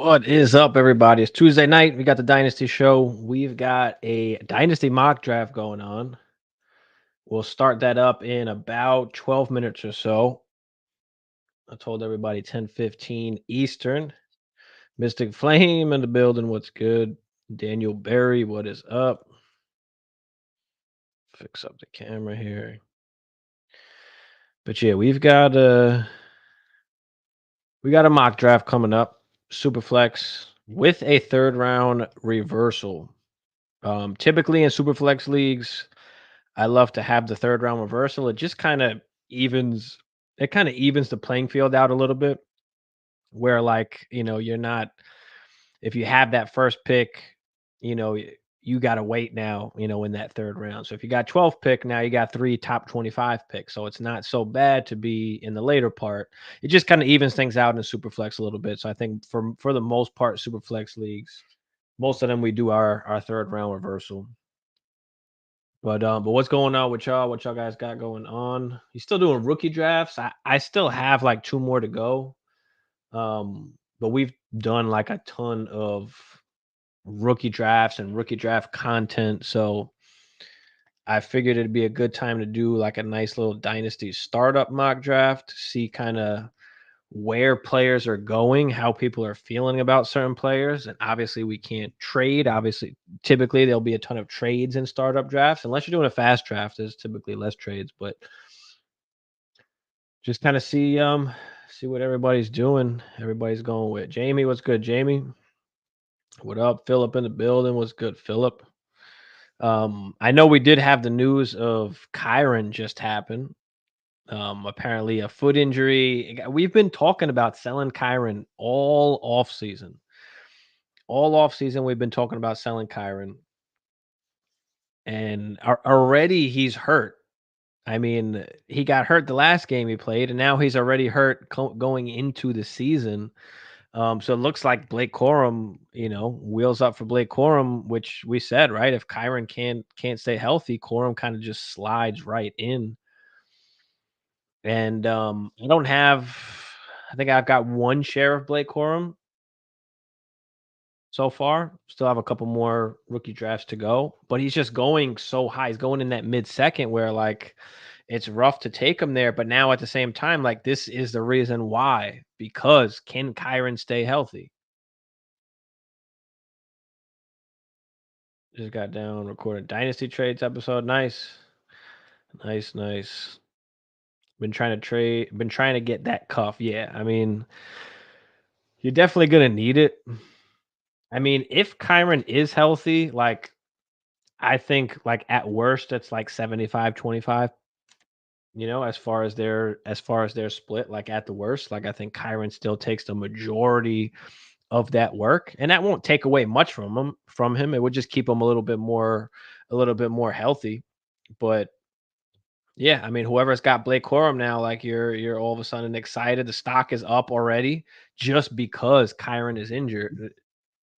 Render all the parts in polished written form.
What is up, everybody? It's Tuesday night. We got the Dynasty Show. We've got a Dynasty mock draft going on. We'll start that up in about 12 minutes or so. I told everybody 10:15 Eastern. Mystic Flame in the building. What's good? Daniel Berry, what is up? Fix up the camera here. But yeah, we got a mock draft coming up. Superflex with a third round reversal. Typically in Superflex leagues, I love to have the third round reversal. It just evens the playing field out a little bit where you're not if you have that first pick, you got to wait now, in that third round. So if you got 12 pick, now you got 3 top 25 picks. So it's not so bad to be in the later part. It just kind of evens things out in Superflex a little bit. So I think for the most part, Superflex leagues, most of them we do our third round reversal. But what's going on with y'all? What y'all guys got going on? You still doing rookie drafts? I still have like 2 more to go. But we've done like a ton of rookie drafts and rookie draft content. So I figured it'd be a good time to do like a nice little dynasty startup mock draft, see kind of where players are going, how people are feeling about certain players. And obviously, we can't trade. Obviously, typically, there'll be a ton of trades in startup drafts. Unless you're doing a fast draft, there's typically less trades. But just kind of see what everybody's doing. Everybody's going with Jamie. What's good, Jamie? What up? Philip in the building. What's good, Philip? I know we did have the news of Kyron just happen. Apparently a foot injury. We've been talking about selling Kyron all off season. All off season, we've been talking about selling Kyron, and already he's hurt. I mean, he got hurt the last game he played, and now he's already hurt going into the season. So it looks like Blake Corum, wheels up for Blake Corum, which we said, right? If Kyron can't stay healthy, Corum kind of just slides right in. And I think I've got 1 share of Blake Corum so far. Still have a couple more rookie drafts to go, but he's just going so high. He's going in that mid-second where like it's rough to take him there. But now at the same time, like this is the reason why, because can Kyron stay healthy? Just got down recording Dynasty Trades episode. Nice. Nice. Been trying to get that cuff. Yeah. I mean, you're definitely gonna need it. I mean, if Kyron is healthy, like I think like at worst it's like 75-25, as far as their split, like at the worst. Like I think Kyron still takes the majority of that work. And that won't take away much from him. It would just keep him a little bit more healthy. But yeah, I mean, whoever's got Blake Corum now, like you're all of a sudden excited. The stock is up already just because Kyron is injured.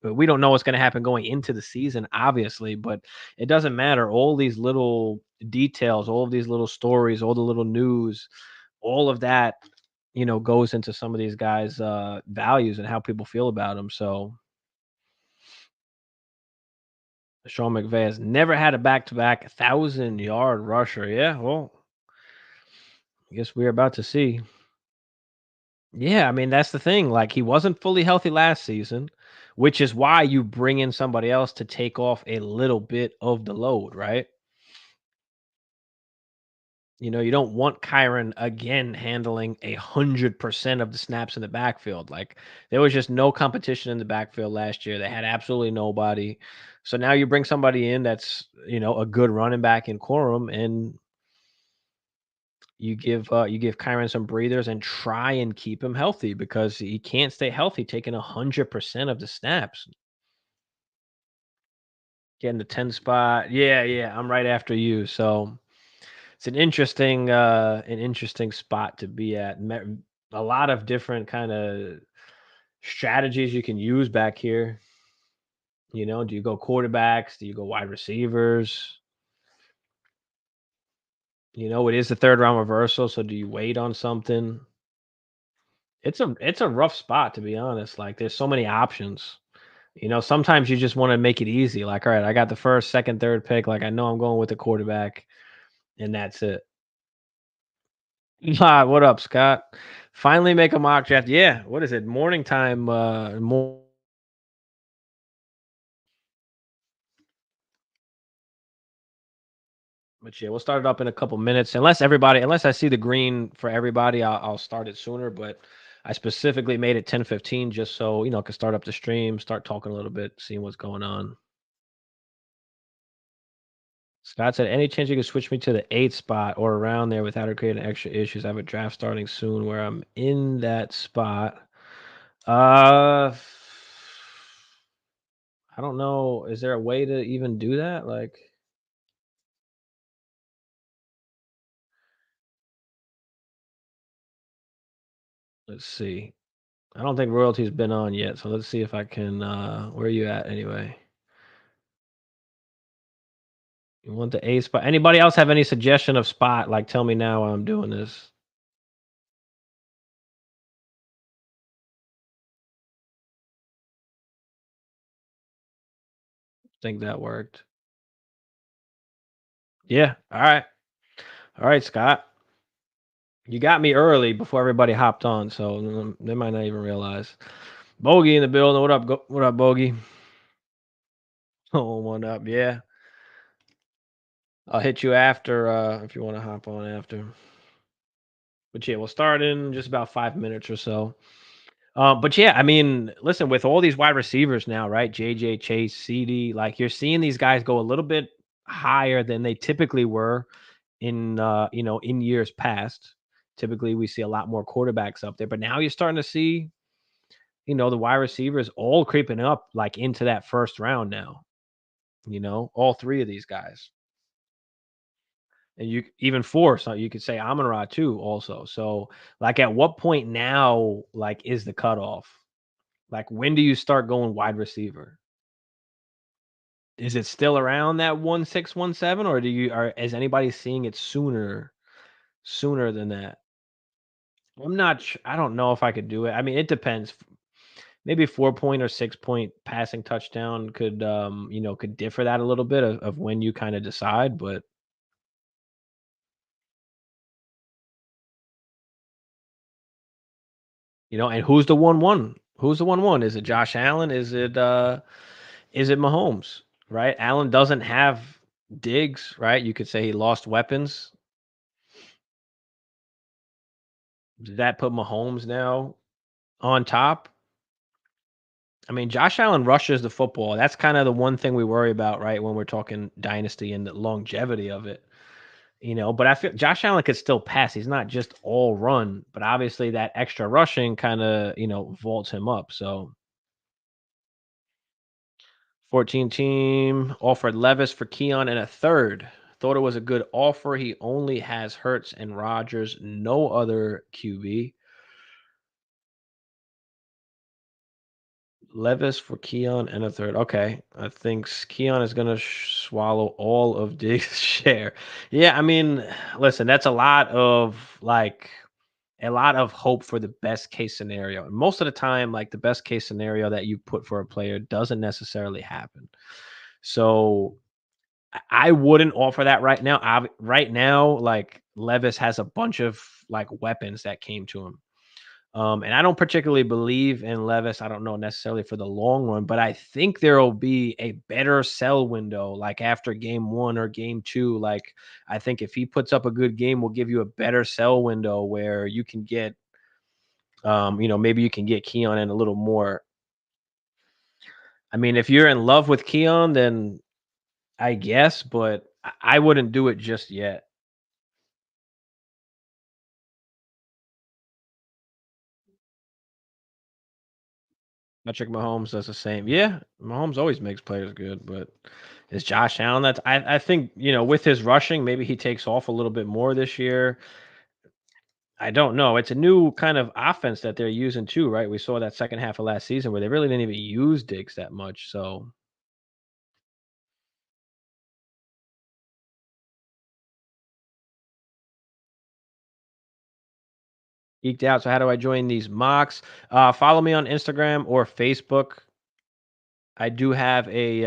But we don't know what's going to happen going into the season, obviously. But it doesn't matter. All these little details, all of these little stories, all the little news, all of that, goes into some of these guys' values and how people feel about them. So Sean McVay has never had a back-to-back 1,000-yard rusher. Yeah, well, I guess we're about to see. Yeah, I mean, that's the thing. Like, he wasn't fully healthy last season, which is why you bring in somebody else to take off a little bit of the load, right? You don't want Kyron again handling 100% of the snaps in the backfield. Like, there was just no competition in the backfield last year. They had absolutely nobody. So now you bring somebody in that's, a good running back in Corum, and you give Kyron some breathers and try and keep him healthy because he can't stay healthy taking 100% of the snaps. Getting the 10 spot. Yeah, I'm right after you. So it's an interesting spot to be at. A lot of different kind of strategies you can use back here. Do you go quarterbacks? Do you go wide receivers? It is the third round reversal, so do you wait on something? It's a rough spot, to be honest. Like, there's so many options. Sometimes you just wanna make it easy. Like, all right, I got the first, second, third pick. Like, I know I'm going with the quarterback, and that's it. What up, Scott? Finally make a mock draft. Yeah, what is it? Morning time, but yeah, we'll start it up in a couple minutes. Unless I see the green for everybody, I'll start it sooner. But I specifically made it 10:15 just so I can start up the stream, start talking a little bit, seeing what's going on. Scott said, "Any chance you could switch me to the eighth spot or around there without it creating extra issues? I have a draft starting soon where I'm in that spot." Uh, I don't know. Is there a way to even do that? Like, let's see. I don't think royalty's been on yet, so let's see if I can. Where are you at anyway? You want the A spot? Anybody else have any suggestion of spot? Like, tell me now while I'm doing this. Think that worked. Yeah. All right, Scott. You got me early before everybody hopped on, so they might not even realize. Bogey in the building. What up? What up, Bogey? Oh, one up. Yeah. I'll hit you after if you want to hop on after. But yeah, we'll start in just about 5 minutes or so. But yeah, I mean, listen, with all these wide receivers now, right? JJ, Chase, CD, like you're seeing these guys go a little bit higher than they typically were in years past. Typically, we see a lot more quarterbacks up there, but now you're starting to see, the wide receivers all creeping up like into that first round now. All three of these guys. And you even four, so you could say Amon Ra too, also. So, like, at what point now, like, is the cutoff? Like, when do you start going wide receiver? Is it still around that 1.6, 1.7, or is anybody seeing it sooner than that? I don't know if I could do it. I mean, it depends. Maybe 4 point or 6 point passing touchdown could differ that a little bit of when you kind of decide, but and who's the 1-1? Who's the 1-1? Is it Josh Allen? Is it Mahomes? Right? Allen doesn't have Diggs, right? You could say he lost weapons. Does that put Mahomes now on top? I mean, Josh Allen rushes the football. That's kind of the one thing we worry about, right, when we're talking dynasty and the longevity of it. But I feel Josh Allen could still pass. He's not just all run, but obviously that extra rushing kind of, vaults him up. So 14 team offered Levis for Keon and a third. Thought it was a good offer. He only has Hurts and Rodgers, no other QB. Levis for Keon and a third. Okay. I think Keon is going to swallow all of Diggs' share. Yeah. I mean, listen, that's a lot of hope for the best case scenario. And most of the time, like the best case scenario that you put for a player doesn't necessarily happen. So I wouldn't offer that right now. Right now, like Levis has a bunch of like weapons that came to him. And I don't particularly believe in Levis. I don't know necessarily for the long run, but I think there will be a better sell window like after game one or game two. Like, I think if he puts up a good game, we'll give you a better sell window where you can get, maybe you can get Keon in a little more. I mean, if you're in love with Keon, then I guess, but I wouldn't do it just yet. Patrick Mahomes does the same. Yeah, Mahomes always makes players good, but is Josh Allen that's I think, with his rushing, maybe he takes off a little bit more this year. I don't know. It's a new kind of offense that they're using too, right? We saw that second half of last season where they really didn't even use Diggs that much. So Geeked out. So how do I join these mocks? Follow me on Instagram or Facebook. I do have a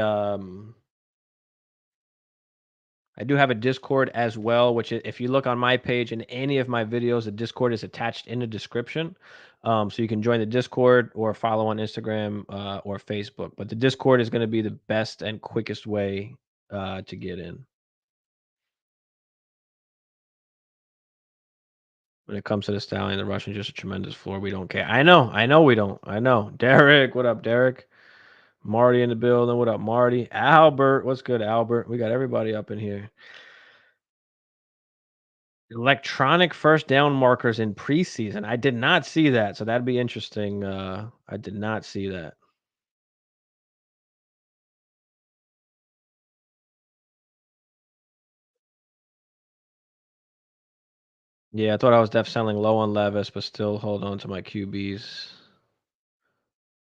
I do have a Discord as well, which if you look on my page in any of my videos, the Discord is attached in the description. So you can join the Discord or follow on Instagram or Facebook. But the Discord is going to be the best and quickest way to get in. When it comes to the Stallion, the Russian just a tremendous floor. We don't care. I know we don't. I know. Derek, what up, Derek? Marty in the building. What up, Marty? Albert, what's good, Albert? We got everybody up in here. Electronic first down markers in preseason. I did not see that, so that'd be interesting. I did not see that. Yeah, I thought I was def selling low on Levis, but still hold on to my QBs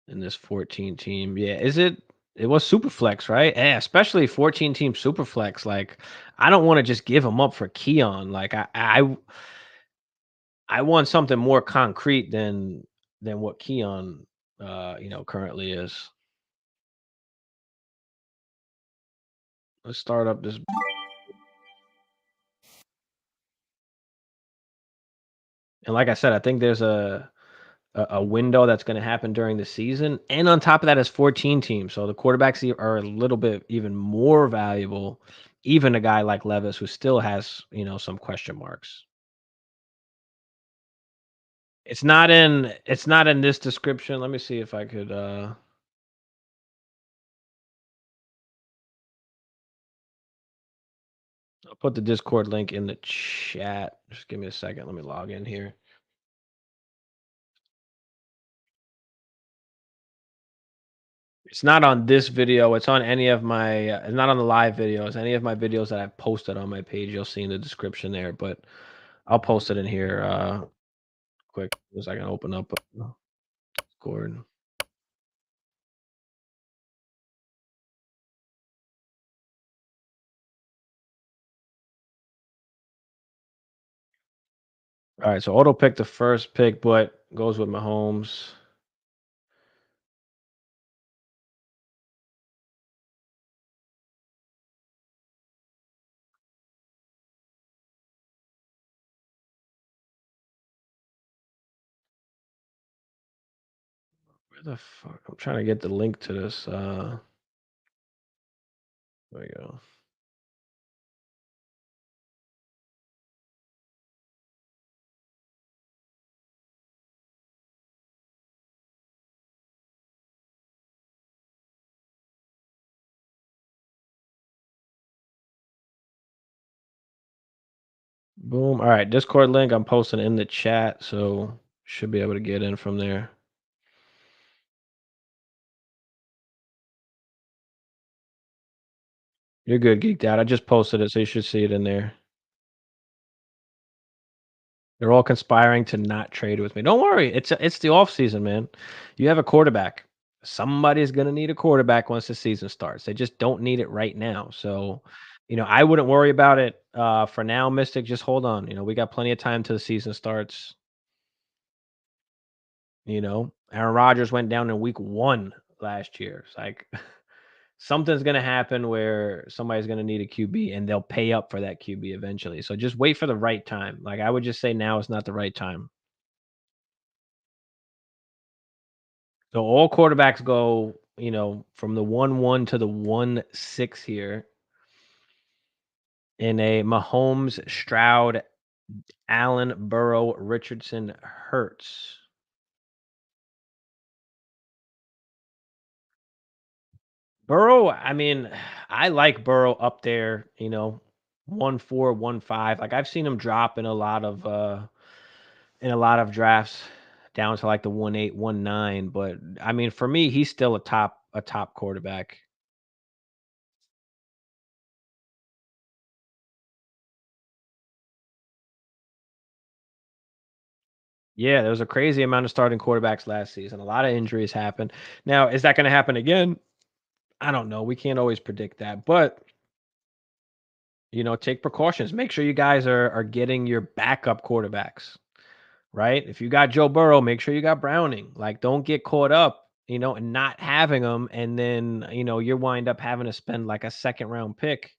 in this 14 team. Yeah, it was Superflex, right? Yeah, especially 14 team Superflex. Like, I don't want to just give them up for Keon. Like, I want something more concrete than what Keon currently is. Let's start up this. And like I said, I think there's a window that's going to happen during the season, and on top of that is 14 teams, so the quarterbacks are a little bit even more valuable. Even a guy like Levis, who still has some question marks. It's not in this description. Let me see if I could. I'll put the Discord link in the chat. Just give me a second. Let me log in here. It's not on this video. It's on any of my. It's not on the live videos. Any of my videos that I've posted on my page, you'll see in the description there. But I'll post it in here quick as I can open up Discord. All right, so auto pick the first pick, but goes with Mahomes. Where the fuck? I'm trying to get the link to this. There we go. Boom. All right, Discord link I'm posting in the chat, so should be able to get in from there. You're good, geeked out. I just posted it, so you should see it in there. They're all conspiring to not trade with me. Don't worry, it's the off season, man. You have a quarterback. Somebody's gonna need a quarterback once the season starts. They just don't need it right now. So, I wouldn't worry about it for now, Mystic. Just hold on. We got plenty of time till the season starts. Aaron Rodgers went down in week 1 last year. It's like something's gonna happen where somebody's gonna need a QB and they'll pay up for that QB eventually. So just wait for the right time. Like I would just say now is not the right time. So all quarterbacks go, from the 1-1 to the 1-6 here in a Mahomes, Stroud, Allen, Burrow, Richardson, Hurts. Burrow, I mean, I like Burrow up there, 1-4, 1-5. Like I've seen him drop in a lot of drafts down to like the 1-8, 1-9. But I mean, for me, he's still a top quarterback. Yeah, there was a crazy amount of starting quarterbacks last season. A lot of injuries happened. Now, is that going to happen again? I don't know. We can't always predict that, but take precautions. Make sure you guys are getting your backup quarterbacks. right? If you got Joe Burrow, make sure you got Browning. Like, don't get caught up, and not having them, and then you wind up having to spend like a second round pick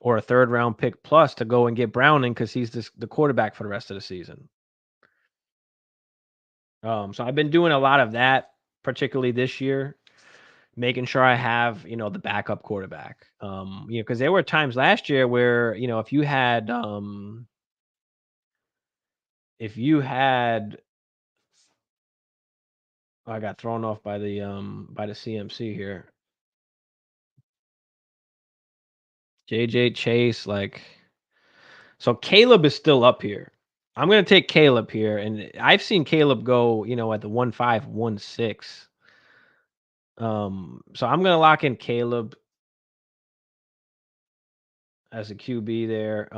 or a third round pick plus to go and get Browning because he's the quarterback for the rest of the season. So I've been doing a lot of that, particularly this year, making sure I have the backup quarterback. Because there were times last year where if you had I got thrown off by the CMC here. JJ Chase, like, so Caleb is still up here. I'm gonna take Caleb here, and I've seen Caleb go, at the 1.5, 1.6. So I'm gonna lock in Caleb as a QB there.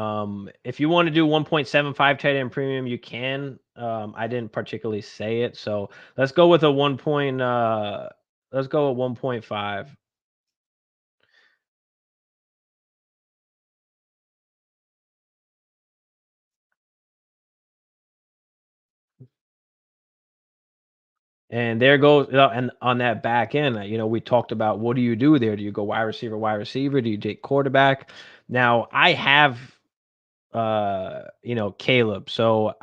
If you want to do 1.75 tight end premium, you can. I didn't particularly say it, so let's go with a 1. Let's go at 1.5. And there goes, and on that back end, we talked about what do you do there? Do you go wide receiver, wide receiver? Do you take quarterback? Now I have, Caleb. So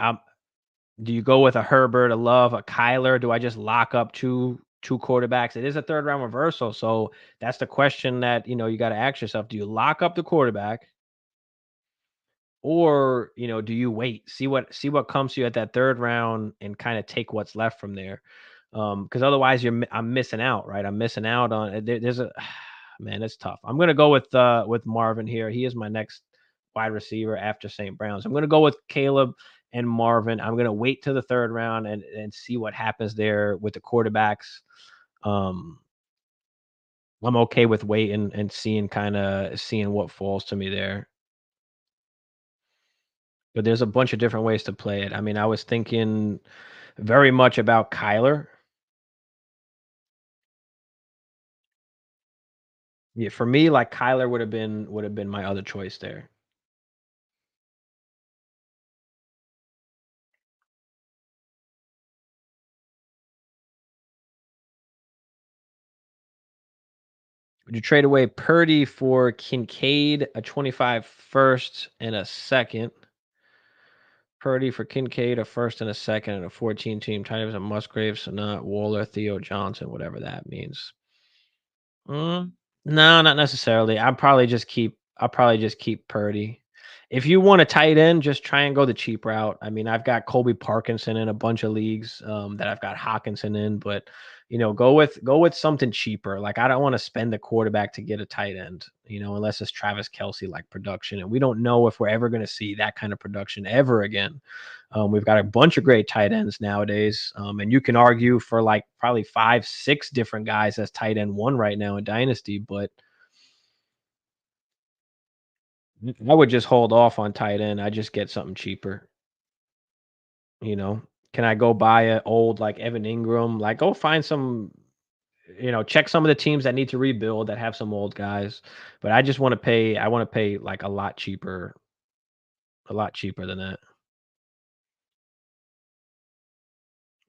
do you go with a Herbert, a Love, a Kyler? Do I just lock up two quarterbacks? It is a third round reversal, so that's the question that you got to ask yourself: do you lock up the quarterback, or do you wait, see what comes to you at that third round, and kind of take what's left from there? Because otherwise, I'm missing out, right? I'm missing out on there's a man. It's tough. I'm gonna go with Marvin here. He is my next wide receiver after St. Brown's. I'm gonna go with Caleb and Marvin. I'm gonna wait to the third round and see what happens there with the quarterbacks. Um, I'm okay with waiting and seeing what falls to me there. But there's a bunch of different ways to play it. I mean, I was thinking very much about Kyler. Yeah, for me, like Kyler would have been my other choice there. Would you trade away Purdy for Kincaid, a 25 first and a second? Purdy for Kincaid, a first and a second, and a 14 team. Tight ends of Musgrave, Sonat, Waller, Theo Johnson, whatever that means. Mm, no, not necessarily. I'll probably just keep Purdy. If you want a tight end, just try and go the cheap route. I mean, I've got Colby Parkinson in a bunch of leagues that I've got Hawkinson in, but go with something cheaper. Like, I don't want to spend the quarterback to get a tight end, unless it's Travis Kelsey like production, and we don't know if we're ever going to see that kind of production ever again. We've got a bunch of great tight ends nowadays, and you can argue for like probably 5, 6 different guys as tight end one right now in Dynasty. But I would just hold off on tight end. I just get something cheaper. You know, can I go buy a old like Evan Ingram? Like, go find some. Check some of the teams that need to rebuild that have some old guys. But I just want to pay. I want to pay like a lot cheaper than that.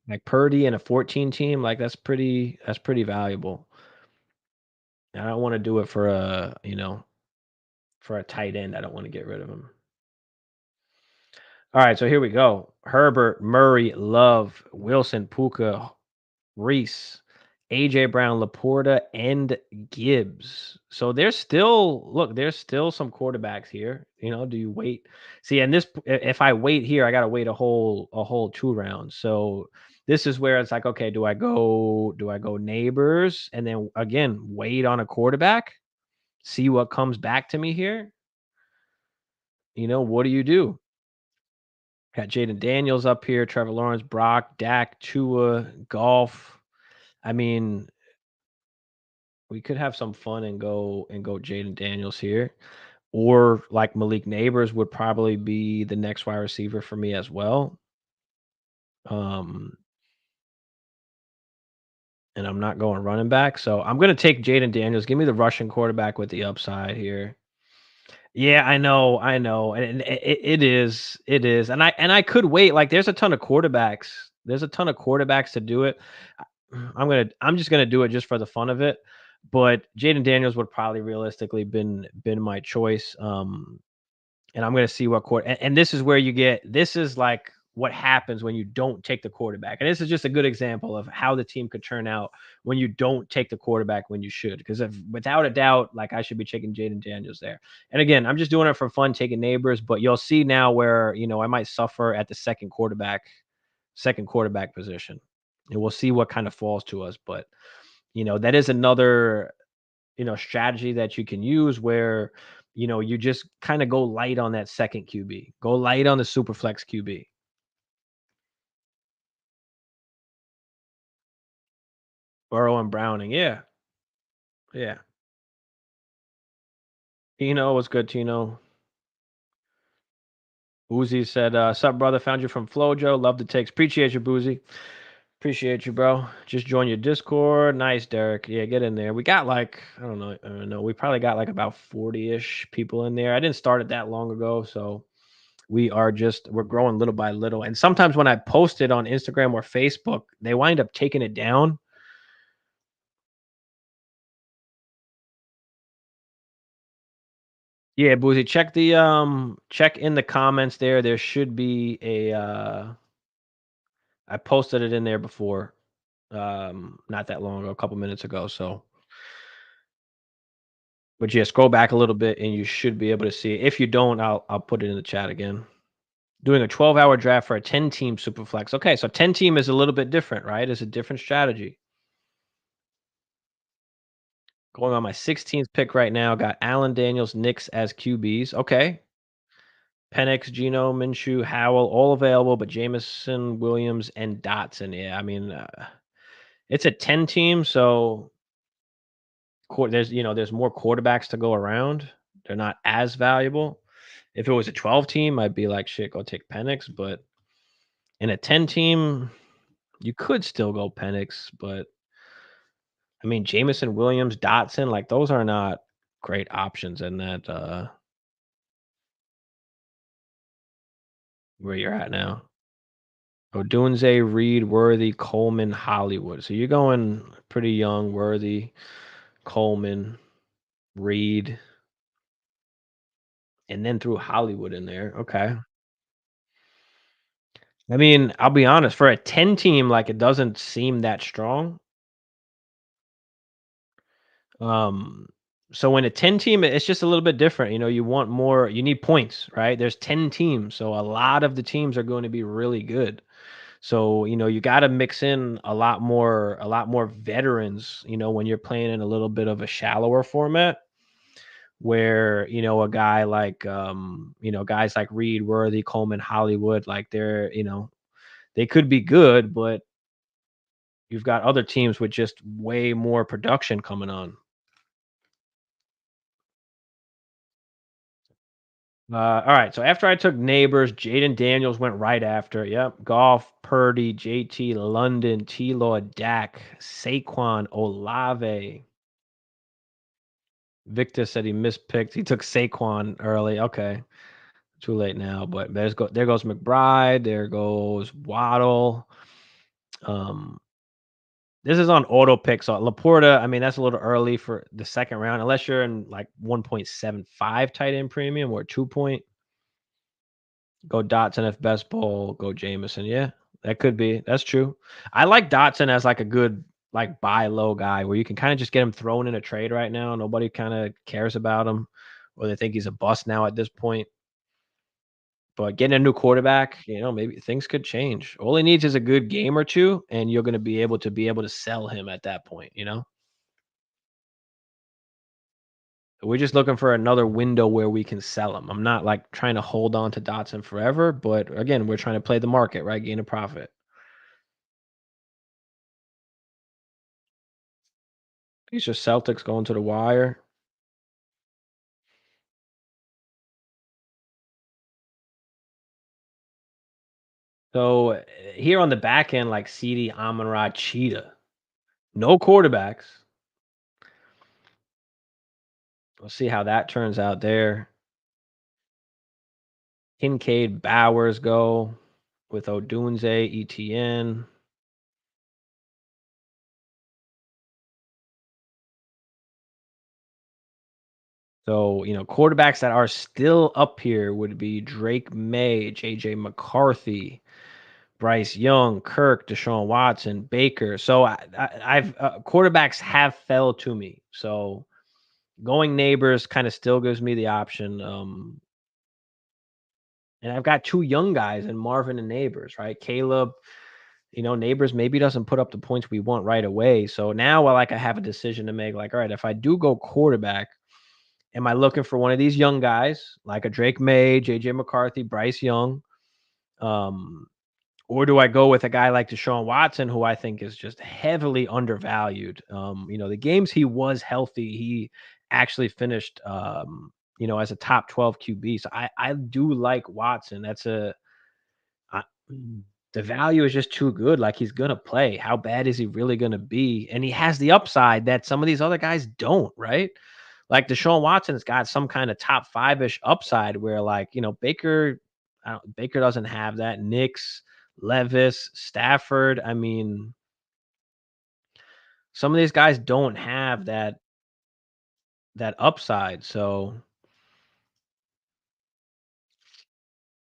Like Purdy and a 14 team, like that's pretty valuable. I don't want to do it for a tight end. I don't want to get rid of him. All right, so here we go. Herbert, Murray, Love, Wilson, Puka, Reese, AJ Brown, Laporta, and Gibbs. So there's still some quarterbacks here. Do you wait? See, and if I wait here, I gotta wait a whole 2 rounds. So this is where it's like, okay, do I go neighbors and then again wait on a quarterback? See what comes back to me here. What do you do? Got Jaden Daniels up here, Trevor Lawrence, Brock, Dak, Tua, Golf. I mean, we could have some fun and go Jaden Daniels here. Or like Malik Neighbors would probably be the next wide receiver for me as well. Um, and I'm not going running back. So I'm gonna take Jaden Daniels. Give me the Russian quarterback with the upside here. Yeah, I know, and it is, and I could wait. Like, there's a ton of quarterbacks. There's a ton of quarterbacks to do it. I'm just gonna do it just for the fun of it. But Jaden Daniels would probably realistically been my choice. And I'm gonna see what quarter. And this is where you get. This is like what happens when you don't take the quarterback. And this is just a good example of how the team could turn out when you don't take the quarterback when you should. Because if without a doubt, like I should be taking Jaden Daniels there. And again, I'm just doing it for fun, taking neighbors. But you'll see now where I might suffer at the second quarterback position, and we'll see what kind of falls to us. But that is another strategy that you can use where you just kind of go light on that second QB, go light on the super flex QB. Burrow and Browning, yeah, yeah. Tino was good. Tino Boozy said, "Sup, brother? Found you from Flojo. Love the takes. Appreciate you, Boozy. Appreciate you, bro. Just join your Discord. Nice, Derek. Yeah, get in there. We got like I don't know. We probably got like about 40-ish people in there. I didn't start it that long ago, so we're growing little by little. And sometimes when I post it on Instagram or Facebook, they wind up taking it down. Yeah, Boozy, check in the comments there. There should be a I posted it in there before. Not that long ago, a couple minutes ago. So but yeah, scroll back a little bit and you should be able to see it. If you don't, I'll put it in the chat again. Doing a 12-hour draft for a 10-team Superflex. Okay, so 10-team is a little bit different, right? It's a different strategy. Going on my 16th pick right now, got Allen Daniels, Knicks as QBs. Okay. Penix, Geno, Minshew, Howell, all available, but Jameson, Williams, and Dotson. Yeah, I mean, it's a 10 team, so there's more quarterbacks to go around. They're not as valuable. If it was a 12 team, I'd be like, shit, go take Penix. But in a 10 team, you could still go Penix, but I mean, Jameson, Williams, Dotson, like those are not great options in that where you're at now. Odunze, Reed, Worthy, Coleman, Hollywood. So you're going pretty young, Worthy, Coleman, Reed, and then threw Hollywood in there. Okay. I mean, I'll be honest, for a 10 team, like it doesn't seem that strong. Um, so in a 10 team, it's just a little bit different. You want more, you need points, right? There's 10 teams, so a lot of the teams are going to be really good. So, you got to mix in a lot more veterans, when you're playing in a little bit of a shallower format where, a guy like guys like Reed, Worthy, Coleman, Hollywood, like they could be good, but you've got other teams with just way more production coming on. All right. So after I took neighbors, Jaden Daniels went right after. Yep. Golf, Purdy, JT, London, T Law, Dak, Saquon, Olave. Victor said he mispicked. He took Saquon early. Okay. Too late now. But there goes McBride. There goes Waddle. Um, this is on auto pick. So Laporta, I mean, that's a little early for the second round, unless you're in like 1.75 tight end premium or 2 point. Go Dotson if best ball. Go Jameson. Yeah, that could be. That's true. I like Dotson as like a good like buy low guy where you can kind of just get him thrown in a trade right now. Nobody kind of cares about him, or they think he's a bust now at this point. But getting a new quarterback, maybe things could change. All he needs is a good game or two, and you're going to be able to sell him at that point. We're just looking for another window where we can sell him. I'm not like trying to hold on to Dotson forever, but again, we're trying to play the market, right? Gain a profit. These are Celtics going to the wire. So here on the back end, like CD, Amon-Ra, Cheetah, no quarterbacks. We'll see how that turns out there. Kincaid, Bowers go with Odunze, ETN. So, quarterbacks that are still up here would be Drake May, JJ McCarthy, Bryce Young, Kirk, Deshaun Watson, Baker. So I've quarterbacks have fell to me. So going neighbors kind of still gives me the option. And I've got two young guys in Marvin and Neighbors, right? Caleb, Neighbors maybe doesn't put up the points we want right away. So now I have a decision to make. Like, all right, if I do go quarterback, am I looking for one of these young guys like a Drake May, JJ McCarthy, Bryce Young? Um, or do I go with a guy like Deshaun Watson, who I think is just heavily undervalued? The games he was healthy, he actually finished, as a top 12 QB. So I do like Watson. I, the value is just too good. Like he's gonna play. How bad is he really gonna be? And he has the upside that some of these other guys don't, right? Like Deshaun Watson's got some kind of top five-ish upside where Baker, Baker doesn't have that. Nix, Levis, Stafford. I mean, some of these guys don't have that upside. So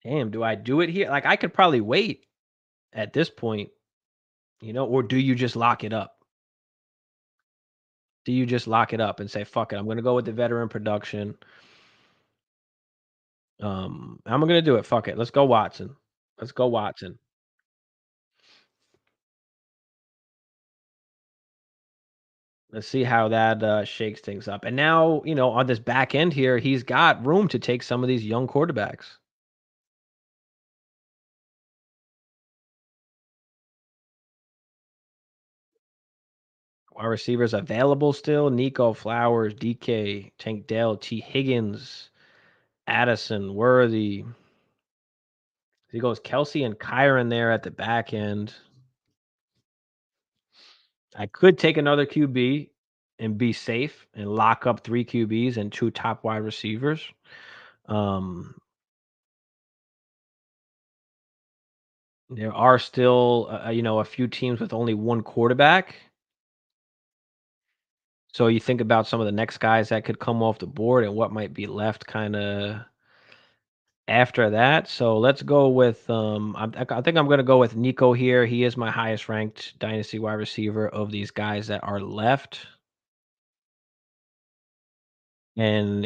damn, do I do it here? Like I could probably wait at this point, or do you just lock it up? Do you just lock it up and say, fuck it, I'm gonna go with the veteran production? I'm gonna do it. Fuck it. Let's go Watson. Let's go Watson. Let's see how that shakes things up. And now, on this back end here, he's got room to take some of these young quarterbacks. Wide receivers available still: Nico, Flowers, DK, Tank Dell, T. Higgins, Addison, Worthy. He goes Kelsey and Kyron there at the back end. I could take another QB and be safe and lock up three QBs and two top wide receivers. Um, there are still, a few teams with only one quarterback. So you think about some of the next guys that could come off the board and what might be left kind of after that. So let's go with I think I'm going to go with Nico here. He is my highest ranked dynasty wide receiver of these guys that are left. And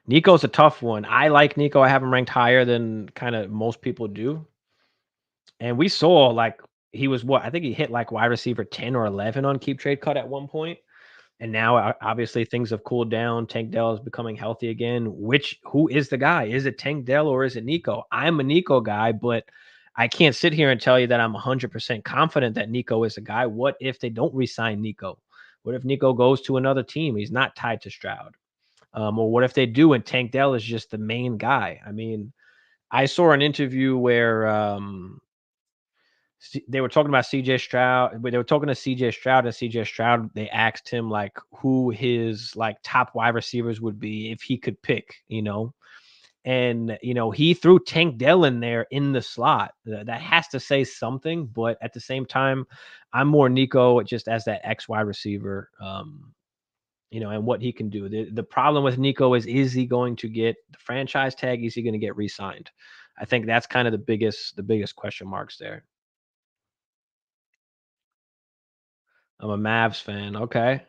Nico's a tough one. I like Nico. I have him ranked higher than kind of most people do. And we saw like he was what I think he hit like wide receiver 10 or 11 on Keep Trade Cut at one point. And now, obviously, things have cooled down. Tank Dell is becoming healthy again. Who is the guy? Is it Tank Dell or is it Nico? I'm a Nico guy, but I can't sit here and tell you that I'm 100% confident that Nico is the guy. What if they don't re-sign Nico? What if Nico goes to another team? He's not tied to Stroud. Or what if they do and Tank Dell is just the main guy? I mean, I saw an interview where they were talking about CJ Stroud, but they were talking to CJ Stroud, and CJ Stroud, they asked him like who his like top wide receivers would be if he could pick, and he threw Tank Dell in there in the slot. That has to say something, but at the same time, I'm more Nico just as that X wide receiver, and what he can do. The problem with Nico is he going to get the franchise tag? Is he going to get re-signed? I think that's kind of the biggest question marks there. I'm a Mavs fan. Okay.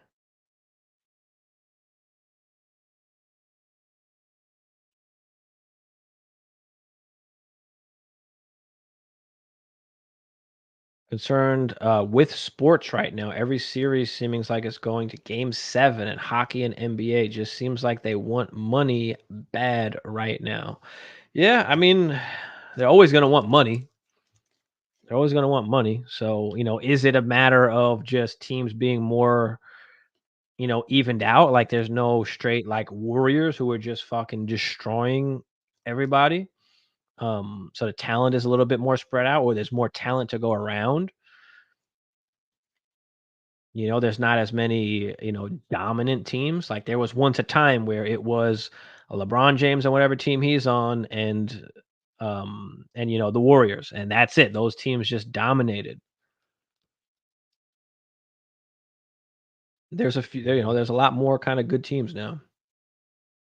Concerned with sports right now. Every series seems like it's going to game 7, and hockey and NBA just seems like they want money bad right now. Yeah, I mean, they're always going to want money. They're always going to want money. So, is it a matter of just teams being more, evened out? Like there's no straight like Warriors who are just fucking destroying everybody. So the talent is a little bit more spread out, or there's more talent to go around. You know, there's not as many, dominant teams. Like there was once a time where it was a LeBron James on whatever team he's on and the Warriors, and that's it. Those teams just dominated. There's a few, there's a lot more kind of good teams now.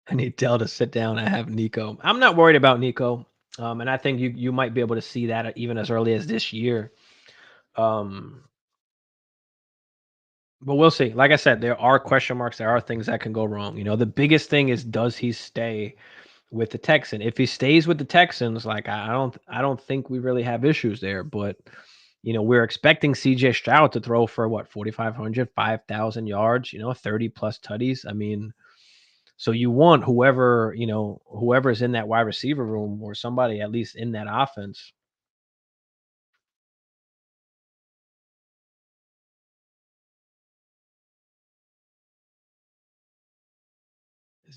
I need Dell to sit down. I have Nico. I'm not worried about Nico. And I think you might be able to see that even as early as this year. Um, but we'll see. Like I said, there are question marks. There are things that can go wrong. The biggest thing is, does he stay with the Texans? If he stays with the Texans, like I don't think we really have issues there. But we're expecting CJ Stroud to throw for what, 4,500, 5,000 yards, 30 plus tutties. I mean, so you want whoever's in that wide receiver room or somebody at least in that offense.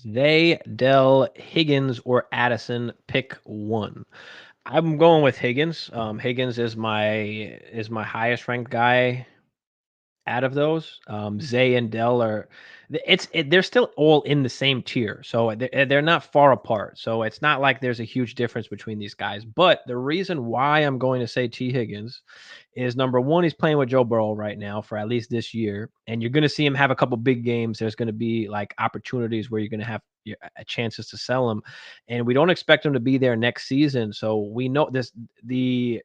They, Dell, Higgins, or Addison, pick one. I'm going with Higgins. Higgins is my highest ranked guy out of those. Zay and Dell they're still all in the same tier, so they're not far apart. So it's not like there's a huge difference between these guys. But the reason why I'm going to say T Higgins is, number one, he's playing with Joe Burrow right now for at least this year, and you're going to see him have a couple big games. There's going to be like opportunities where you're going to have chances to sell him, and we don't expect him to be there next season. So we know the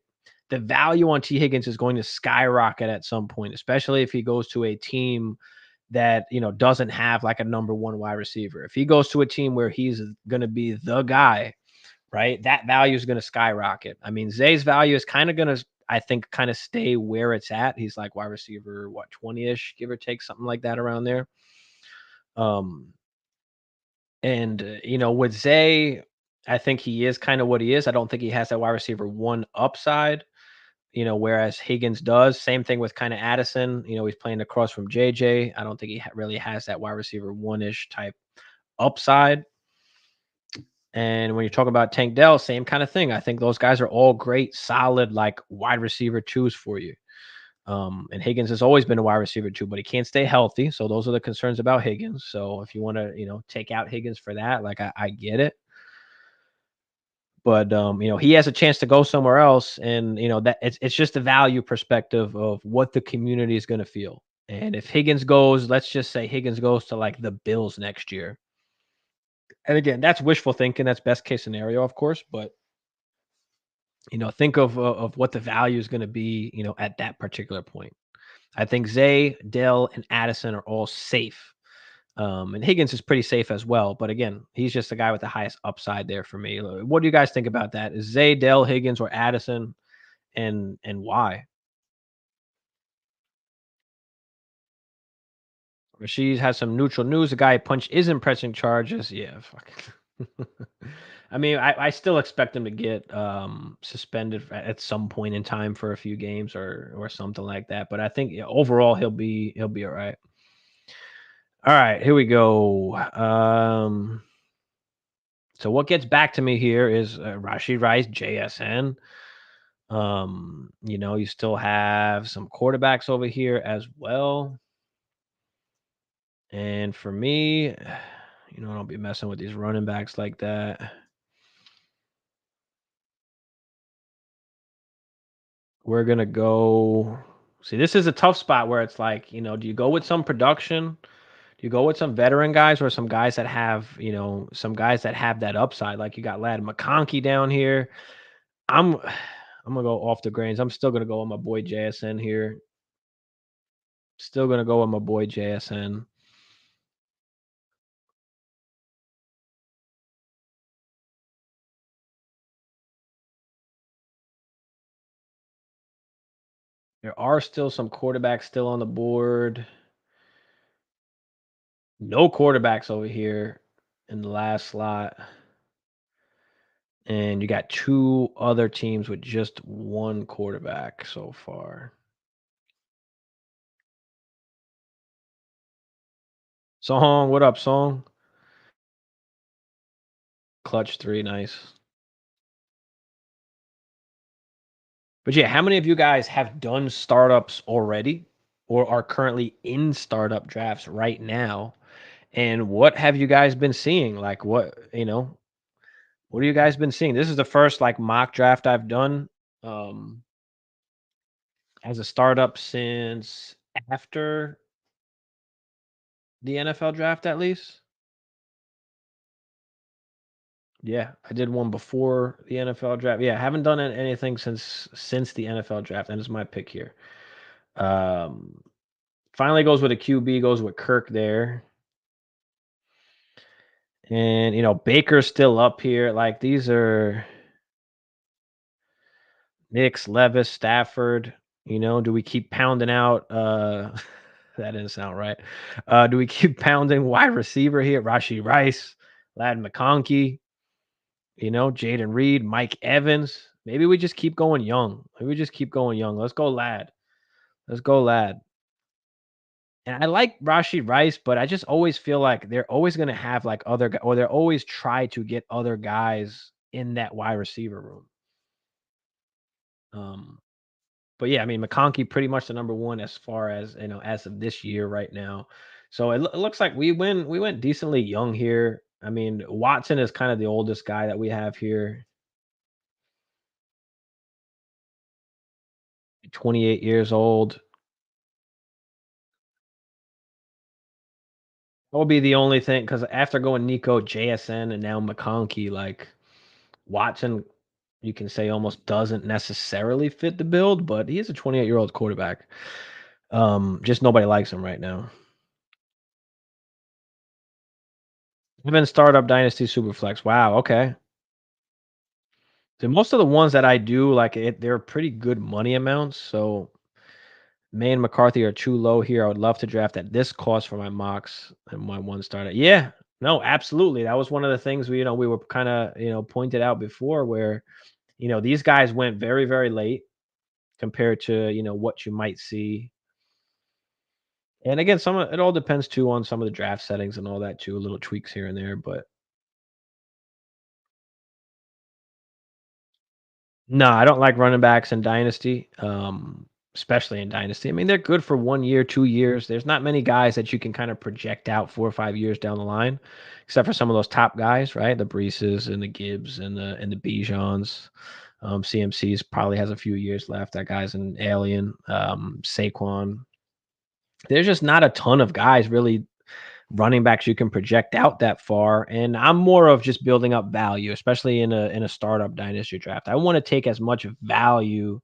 value on T Higgins is going to skyrocket at some point, especially if he goes to a team that doesn't have like a number one wide receiver. If he goes to a team where he's going to be the guy, right, that value is going to skyrocket. I mean, Zay's value is kind of going to, I think, kind of stay where it's at. He's like wide receiver, what, 20-ish, give or take, something like that around there. And with Zay, I think he is kind of what he is. I don't think he has that wide receiver one upside. Whereas Higgins does. Same thing with kind of Addison. He's playing across from JJ. I don't think he really has that wide receiver one-ish type upside. And when you're talking about Tank Dell, same kind of thing. I think those guys are all great, solid, like wide receiver twos for you. And Higgins has always been a wide receiver too, but he can't stay healthy. So those are the concerns about Higgins. So if you want to, take out Higgins for that, like I get it. But he has a chance to go somewhere else, and that it's just a value perspective of what the community is going to feel. And if Higgins goes, let's just say Higgins goes to like the Bills next year. And again, that's wishful thinking. That's best case scenario, of course. But think of what the value is going to be, at that particular point. I think Zay, Dell, and Addison are all safe. And Higgins is pretty safe as well. But again, he's just the guy with the highest upside there for me. What do you guys think about that? Is Zay, Dell, Higgins, or Addison, and why? Rashid has some neutral news. The guy punched isn't pressing charges. Yeah, fuck. I mean, I still expect him to get suspended at some point in time for a few games or something like that. But I think, yeah, overall he'll be all right. All right, here we go. So what gets back to me here is Rashid Rice, JSN. You still have some quarterbacks over here as well. And for me, I don't be messing with these running backs like that. We're going to go. See, this is a tough spot where it's like, do you go with some production? Do you go with some veteran guys or some guys that have, some guys that have that upside? Like you got Lad McConkey down here. I'm gonna go off the grains. I'm still gonna go with my boy JSN here. Still gonna go with my boy JSN. There are still some quarterbacks still on the board. No quarterbacks over here in the last slot. And you got two other teams with just one quarterback so far. Song, what up, Song? Clutch 3, nice. But yeah, how many of you guys have done startups already? or are currently in startup drafts right now? And what have you guys been seeing? Like what have you guys been seeing? This is the first like mock draft I've done um as a startup since after the NFL draft at least. Yeah, I did one before the NFL draft. Yeah, I haven't done anything since the NFL draft, and it's my pick here. Um, Finally goes with a QB, goes with Kirk there, and Baker's still up here. Like these are Nix, Levis, Stafford. Do we keep pounding out? That didn't sound right. Do we keep pounding wide receiver here? Rashi Rice, Lad McConkey. Jaden Reed, Mike Evans. Maybe we just keep going young. Maybe we just keep going young. Let's go, lad. Let's go, lad. And I like Rashi Rice, but I just always feel like they're always going to have like other or they're always try to get other guys in that wide receiver room. Um, but yeah, I mean McConkey pretty much the number one as far as as of this year right now. So it looks like we went decently young here. I mean Watson is kind of the oldest guy that we have here. 28 years old. That would be the only thing because after going Nico, JSN, and now McConkey, like Watson, you can say almost doesn't necessarily fit the build, but he is a 28-year-old quarterback. Just nobody likes him right now. I've been startup Dynasty Superflex. Wow, okay. So most of the ones that I do, like they're pretty good money amounts. So May and McCarthy are too low here. I would love to draft at this cost for my mocks and my one starter. Yeah, no, absolutely. That was one of the things we were kind of pointed out before, where these guys went very very late compared to what you might see. And again, it all depends too on some of the draft settings and all that too. Little tweaks here and there, but no, I don't like running backs in Dynasty, especially in Dynasty. I mean, they're good for 1 year, 2 years. There's not many guys that you can kind of project out 4 or 5 years down the line, except for some of those top guys, right? The Breeses and the Gibbs and the Bijans. CMC's probably has a few years left. That guy's an alien. Saquon. There's just not a ton of guys really running backs you can project out that far. And I'm more of just building up value, especially in a startup dynasty draft. I want to take as much value,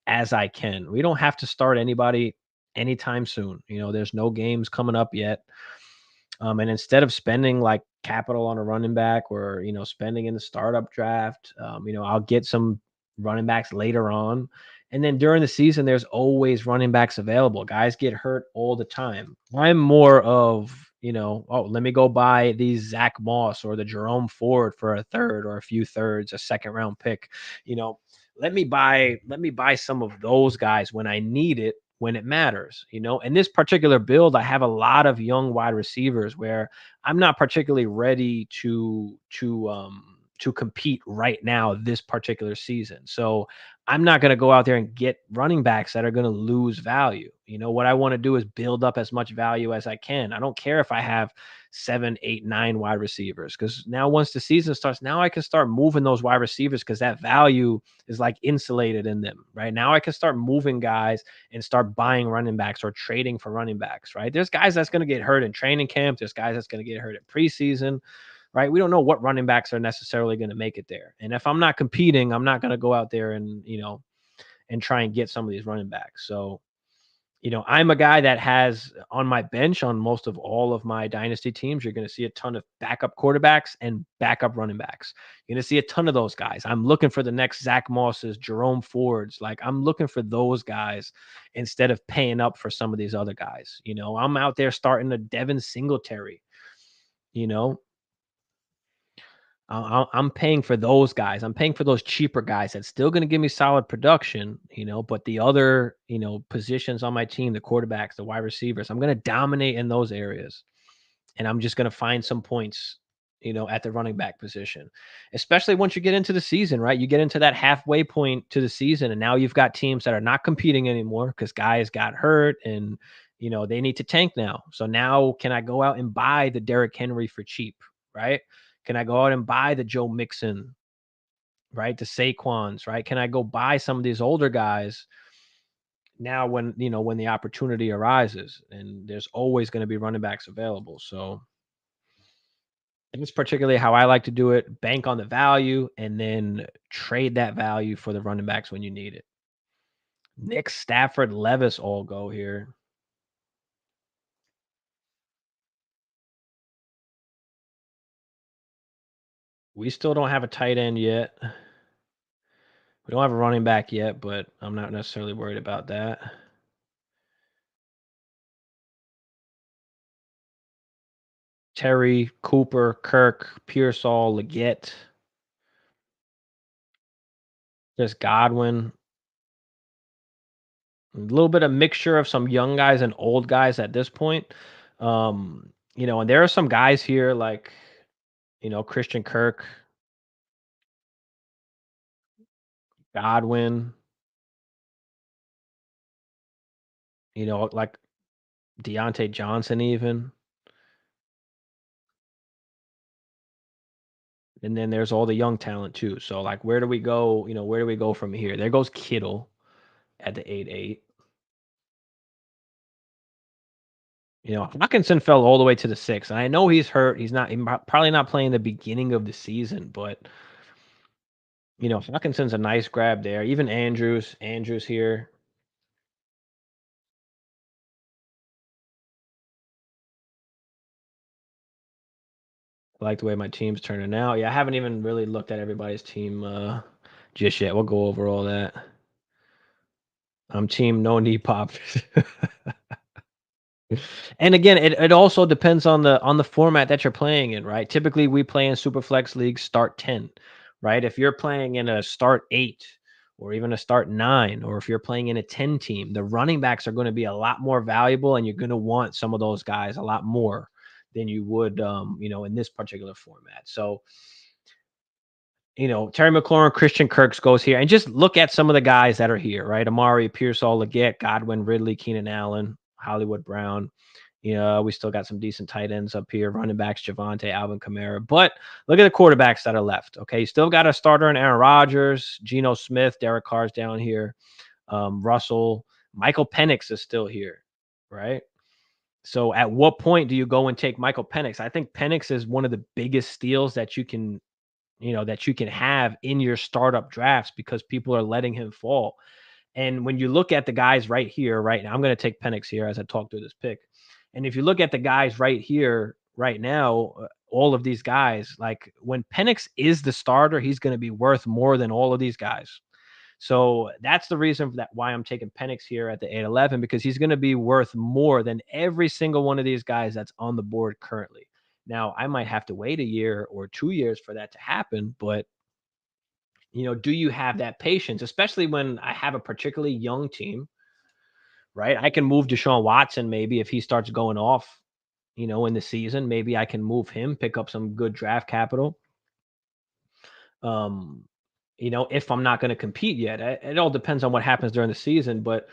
as I can. We don't have to start anybody anytime soon. There's no games coming up yet. And instead of spending like capital on a running back or spending in the startup draft, I'll get some running backs later on. And then during the season, there's always running backs available. Guys get hurt all the time. I'm more of, oh, let me go buy these Zach Moss or the Jerome Ford for a third or a few thirds, a second round pick. Let me buy some of those guys when I need it, when it matters. In this particular build, I have a lot of young wide receivers where I'm not particularly ready to compete right now this particular season. So I'm not going to go out there and get running backs that are going to lose value. What I want to do is build up as much value as I can. I don't care if I have 7, 8, 9 wide receivers, because now once the season starts, now I can start moving those wide receivers because that value is like insulated in them. Right now I can start moving guys and start buying running backs or trading for running backs. Right, there's guys that's going to get hurt in training camp. There's guys that's going to get hurt at preseason. Right, we don't know what running backs are necessarily going to make it there. And if I'm not competing, I'm not going to go out there and try and get some of these running backs. So I'm a guy that has on my bench on most of all of my dynasty teams, you're going to see a ton of backup quarterbacks and backup running backs. You're going to see a ton of those guys. I'm looking for the next Zach Mosses, Jerome Fords. Like I'm looking for those guys instead of paying up for some of these other guys. I'm out there starting a Devin Singletary. You know, I'm paying for those guys. I'm paying for those cheaper guys that's still going to give me solid production, but the other, positions on my team, the quarterbacks, the wide receivers, I'm going to dominate in those areas. And I'm just going to find some points, at the running back position, especially once you get into the season, right? You get into that halfway point to the season, and now you've got teams that are not competing anymore because guys got hurt and, they need to tank now. So now, can I go out and buy the Derrick Henry for cheap, right? Can I go out and buy the Joe Mixon, right? The Saquons, right? Can I go buy some of these older guys now when the opportunity arises? And there's always going to be running backs available. So that's particularly how I like to do it. Bank on the value and then trade that value for the running backs when you need it. Nick Stafford, Levis all go here. We still don't have a tight end yet. We don't have a running back yet, but I'm not necessarily worried about that. Terry, Cooper, Kirk, Pearsall, Leggett. There's Godwin. A little bit of mixture of some young guys and old guys at this point. And there are some guys here like, Christian Kirk, Godwin, like Deontay Johnson even. And then there's all the young talent too. So like where do we go? Where do we go from here? There goes Kittle at the 8-8. Hawkinson fell all the way to the 6. And I know he's hurt. He's probably not playing the beginning of the season, but Hawkinson's a nice grab there. Even Andrews here. I like the way my team's turning out. Yeah, I haven't even really looked at everybody's team just yet. We'll go over all that. I'm team no knee pop. And again, it also depends on the format that you're playing in, right? Typically, we play in Superflex leagues start 10, right? If you're playing in a start 8 or even a start 9, or if you're playing in a 10 team, the running backs are going to be a lot more valuable, and you're going to want some of those guys a lot more than you would, in this particular format. So, Terry McLaurin, Christian Kirks goes here, and just look at some of the guys that are here, right? Amari, Pearsall, Leggett, Godwin, Ridley, Keenan Allen, Hollywood Brown. We still got some decent tight ends up here, running backs, Javonte, Alvin Kamara. But look at the quarterbacks that are left. Okay, you still got a starter in Aaron Rodgers, Geno Smith, Derek Carr's down here, Russell, Michael Penix is still here, right? So at what point do you go and take Michael Penix? I think Penix is one of the biggest steals that you can have in your startup drafts because people are letting him fall. And when you look at the guys right here, right now, I'm going to take Penix here as I talk through this pick. And if you look at the guys right here, right now, all of these guys, like when Penix is the starter, he's going to be worth more than all of these guys. So that's the reason why I'm taking Penix here at the 8-11, because he's going to be worth more than every single one of these guys that's on the board currently. Now, I might have to wait a year or 2 years for that to happen, but do you have that patience, especially when I have a particularly young team, right? I can move Deshaun Watson maybe if he starts going off, in the season. Maybe I can move him, pick up some good draft capital. If I'm not going to compete yet. It all depends on what happens during the season, but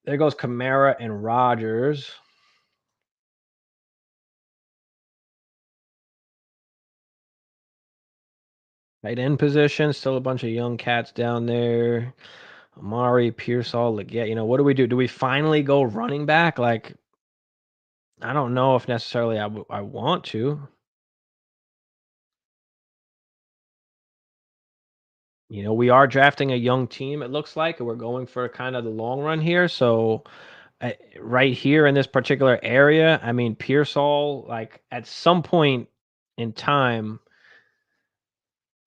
there goes Kamara and Rodgers. Tight end position, still a bunch of young cats down there. Amari, Pearsall, Leggett. What do we do? Do we finally go running back? Like, I don't know if necessarily I want to. We are drafting a young team, it looks like, and we're going for kind of the long run here. So, right here in this particular area, I mean, Pearsall, like at some point in time,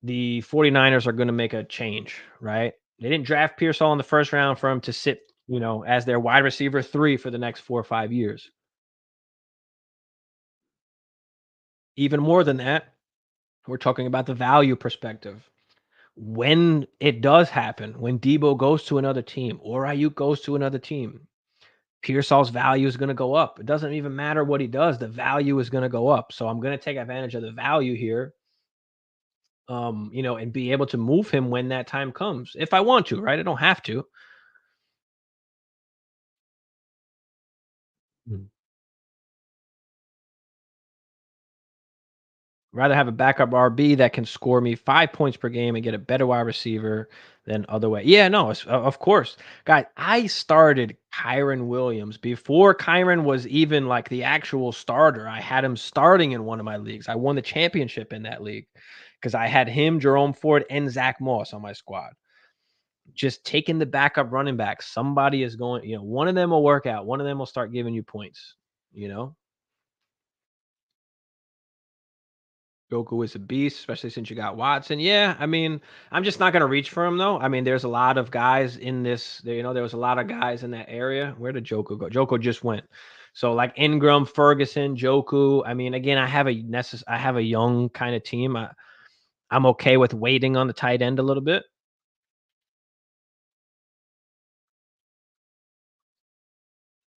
the 49ers are going to make a change, right? They didn't draft Pearsall in the first round for him to sit, as their wide receiver 3 for the next 4 or 5 years. Even more than that, we're talking about the value perspective. When it does happen, when Debo goes to another team or Ayuk goes to another team, Pearsall's value is going to go up. It doesn't even matter what he does. The value is going to go up. So I'm going to take advantage of the value here, and be able to move him when that time comes. If I want to, right? I don't have to. Mm. Rather have a backup RB that can score me 5 points per game and get a better wide receiver than other way. Yeah, no, of course. Guys, I started Kyron Williams before Kyron was even like the actual starter. I had him starting in one of my leagues. I won the championship in that league because I had him, Jerome Ford, and Zach Moss on my squad. Just taking the backup running back. Somebody is going, one of them will work out. One of them will start giving you points, you know? Joku is a beast, especially since you got Watson. Yeah, I mean, I'm just not gonna reach for him though. I mean, there's a lot of guys in this. There was a lot of guys in that area. Where did Joku go? Joku just went. So like Ingram, Ferguson, Joku. I mean, again, I have a young kind of team. I'm okay with waiting on the tight end a little bit.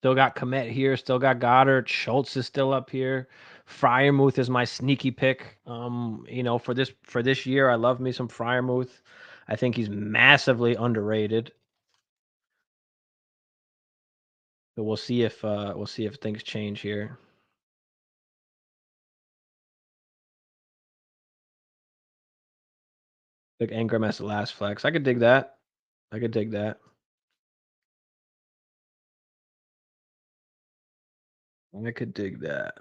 Still got Komet here. Still got Goddard. Schultz is still up here. Fryermuth is my sneaky pick. For this year, I love me some Fryermuth. I think he's massively underrated. But we'll see if things change here. Like Ingram as the last flex. I could dig that. I could dig that. I could dig that.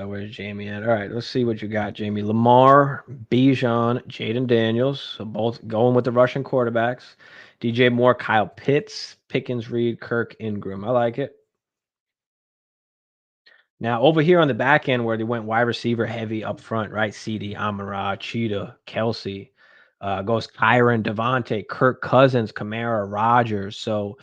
Where's Jamie at? All right, let's see what you got, Jamie. Lamar, Bijan, Jaden Daniels. So both going with the Russian quarterbacks. DJ Moore, Kyle Pitts, Pickens, Reed, Kirk, Ingram. I like it. Now over here on the back end where they went wide receiver heavy up front, right? CD, Amara, Cheetah, Kelsey, goes Kyron, Devontae, Kirk Cousins, Kamara, Rogers. So,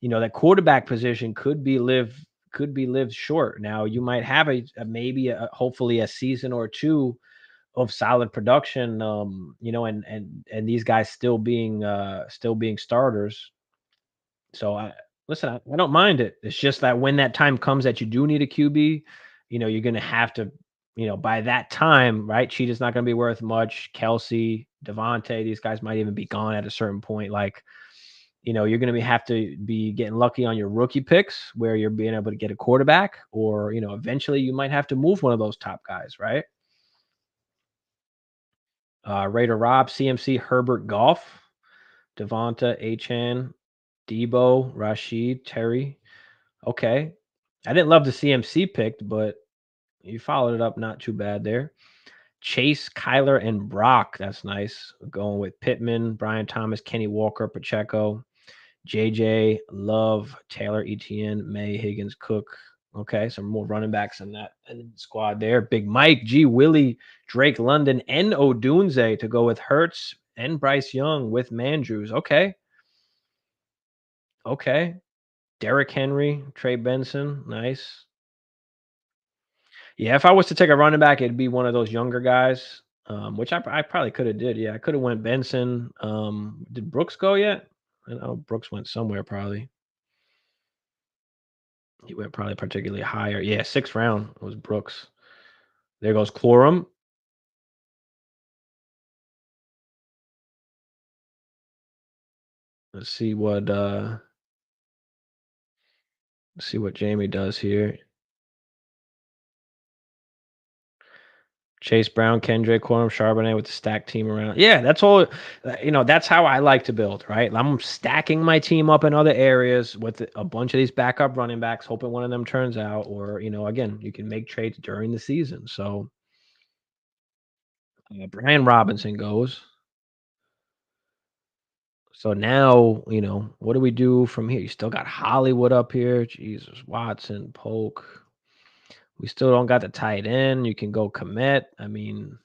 that quarterback position could be lived short. Now you might have maybe hopefully a season or two of solid production, and these guys still being starters. So listen, I don't mind it. It's just that when that time comes that you do need a QB, you're gonna have to, by that time, right? Cheetah's not gonna be worth much. Kelsey, Devontae, these guys might even be gone at a certain point. Like, you're gonna have to be getting lucky on your rookie picks where you're being able to get a quarterback, or eventually you might have to move one of those top guys, right? Raider Rob, CMC, Herbert, Golf, Devonta, Achan, Debo, Rashid, Terry. Okay. I didn't love the CMC pick, but you followed it up not too bad there. Chase, Kyler, and Brock. That's nice. Going with Pittman, Brian Thomas, Kenny Walker, Pacheco, JJ, Love, Taylor, Etienne, May, Higgins, Cook. Okay, some more running backs in that squad there. Big Mike, G. Willie, Drake London, and Odunze to go with Hertz and Bryce Young with Mandrews. Okay. Okay. Derrick Henry, Trey Benson. Nice. Yeah, if I was to take a running back, it'd be one of those younger guys, which I probably could have did. Yeah, I could have went Benson. Did Brooks go yet? I know Brooks went somewhere probably. He went probably particularly higher. Yeah, 6th round was Brooks. There goes Corum. Let's see what Jamie does here. Chase Brown, Kendrick, Corum, Charbonnet with the stacked team around. Yeah, that's all. That's how I like to build, right? I'm stacking my team up in other areas with a bunch of these backup running backs, hoping one of them turns out. Or, again, you can make trades during the season. So Brian Robinson goes. So now, what do we do from here? You still got Hollywood up here. Jesus, Watson, Polk. We still don't got the tight end. You can go Komet. I mean,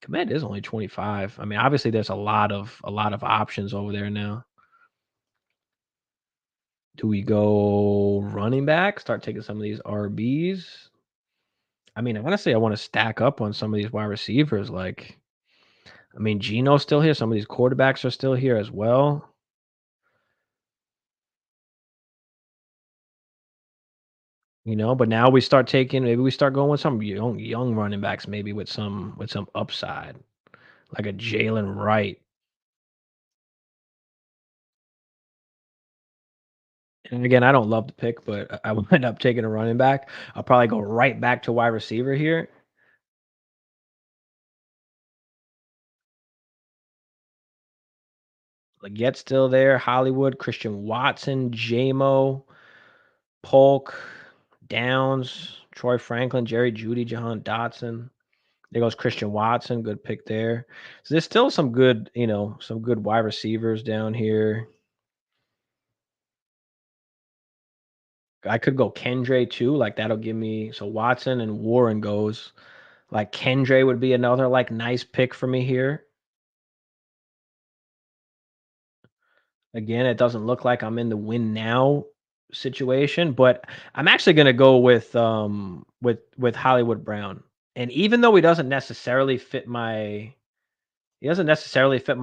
Komet is only 25. I mean, obviously there's a lot of options over there now. Do we go running back? Start taking some of these RBs? I mean, honestly, I want to stack up on some of these wide receivers. Like, I mean, Geno's still here. Some of these quarterbacks are still here as well. But now we start taking maybe we start going with some young running backs, maybe with some upside, like a Jalen Wright. And again, I don't love the pick, but I will end up taking a running back. I'll probably go right back to wide receiver here. Leggett still there. Hollywood, Christian Watson, JMO, Polk, Downs, Troy Franklin, Jerry Judy, Jahan Dotson. There goes Christian Watson. Good pick there. So there's still some good wide receivers down here. I could go Kendre too. Like that'll give me so Watson and Warren goes. Like Kendre would be another like nice pick for me here. Again, it doesn't look like I'm in the win now situation, but I'm actually gonna go with Hollywood Brown. And even though he doesn't necessarily fit my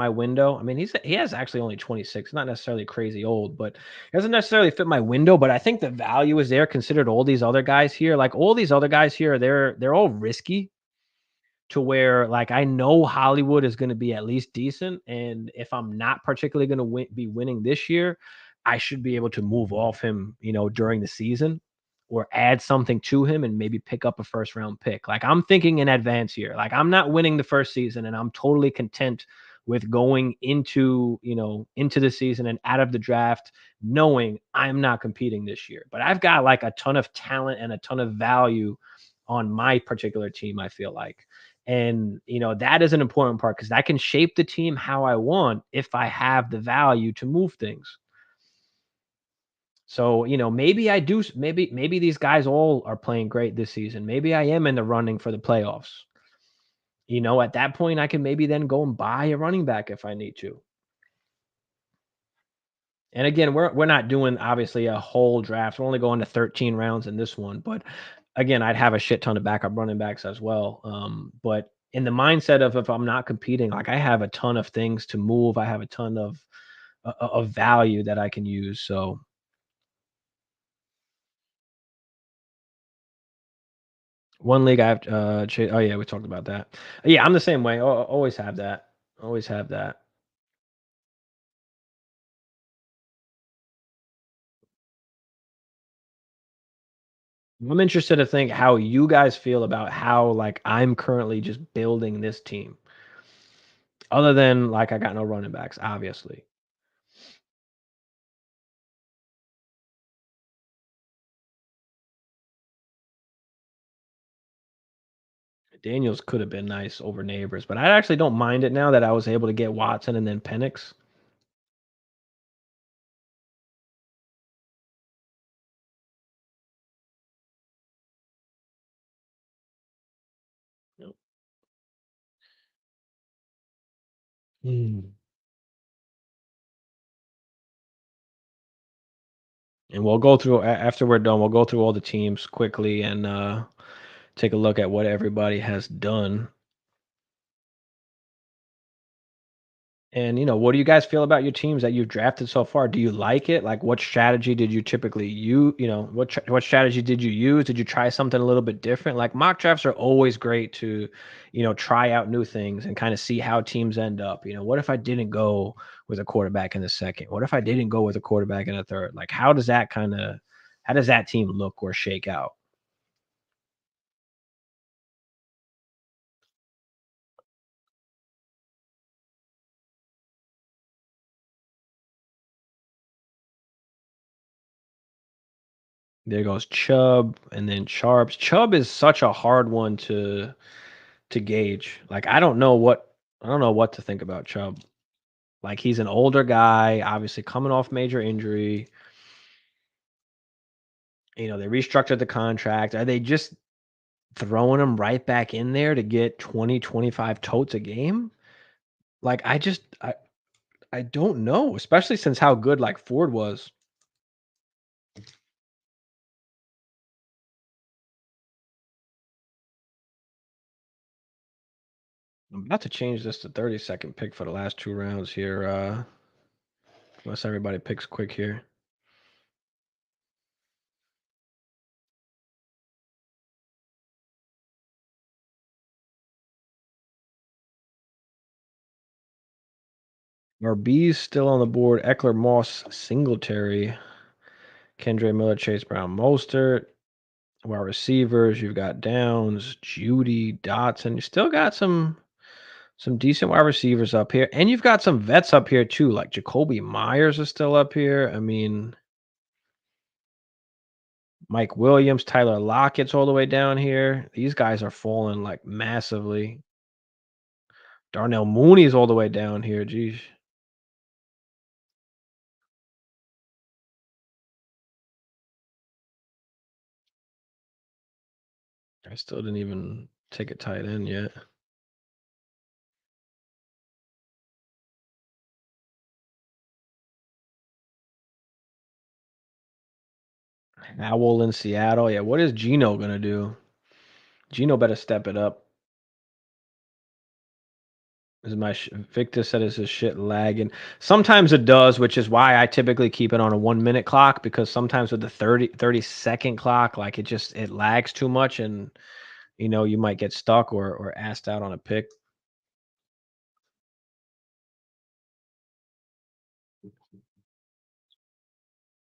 window. I mean, he has actually only 26, not necessarily crazy old, but he doesn't necessarily fit my window. But I think the value is there considered all these other guys here. Like all these other guys here, they're all risky to where like I know Hollywood is going to be at least decent, and if I'm not particularly going to be winning this year, I should be able to move off him, during the season, or add something to him and maybe pick up a first round pick. Like I'm thinking in advance here. Like I'm not winning the first season, and I'm totally content with going into the season and out of the draft knowing I'm not competing this year. But I've got like a ton of talent and a ton of value on my particular team, I feel like. And, that is an important part because I can shape the team how I want if I have the value to move things. So, maybe I do, maybe these guys all are playing great this season. Maybe I am in the running for the playoffs. At that point, I can maybe then go and buy a running back if I need to. And again, we're not doing obviously a whole draft. We're only going to 13 rounds in this one, but again, I'd have a shit ton of backup running backs as well. But in the mindset of if I'm not competing, like I have a ton of things to move. I have a ton of value that I can use. So one league I have. Oh yeah, we talked about that. Yeah, I'm the same way. Always have that. Always have that. I'm interested to think how you guys feel about how like I'm currently just building this team. Other than like I got no running backs, obviously. Daniels could have been nice over Neighbors, but I actually don't mind it now that I was able to get Watson and then Penix. Yep. Mm. And we'll go through after we're done. We'll go through all the teams quickly and take a look at what everybody has done. And what do you guys feel about your teams that you've drafted so far? Do you like it? Like, what strategy did you typically use? What strategy did you use? Did you try something a little bit different? Like mock drafts are always great to, try out new things and kind of see how teams end up. What if I didn't go with a quarterback in the second? What if I didn't go with a quarterback in the third? Like, how does that team look or shake out? There goes Chubb and then Sharps. Chubb is such a hard one to gauge. Like I don't know what to think about Chubb. Like he's an older guy, obviously coming off major injury. They restructured the contract. Are they just throwing him right back in there to get 20, 25 totes a game? Like I don't know, especially since how good like Ford was. I'm about to change this to 30-second pick for the last 2 rounds here, unless everybody picks quick here. Are B's still on the board? Eckler, Moss, Singletary, Kendre Miller, Chase Brown, Mostert. Wide receivers, you've got Downs, Judy, Dotson. You still got some decent wide receivers up here, and you've got some vets up here too, like Jacoby Myers is still up here. I mean, Mike Williams, Tyler Lockett's all the way down here. These guys are falling like massively. Darnell Mooney's all the way down here. Geez. I still didn't even take a tight end yet. Howell in Seattle. Yeah, what is Gino gonna do? Gino better step it up. Is my Victor said is his shit lagging? Sometimes it does, which is why I typically keep it on a 1 minute clock, because sometimes with the 30-second clock, like it lags too much, and you might get stuck or asked out on a pick.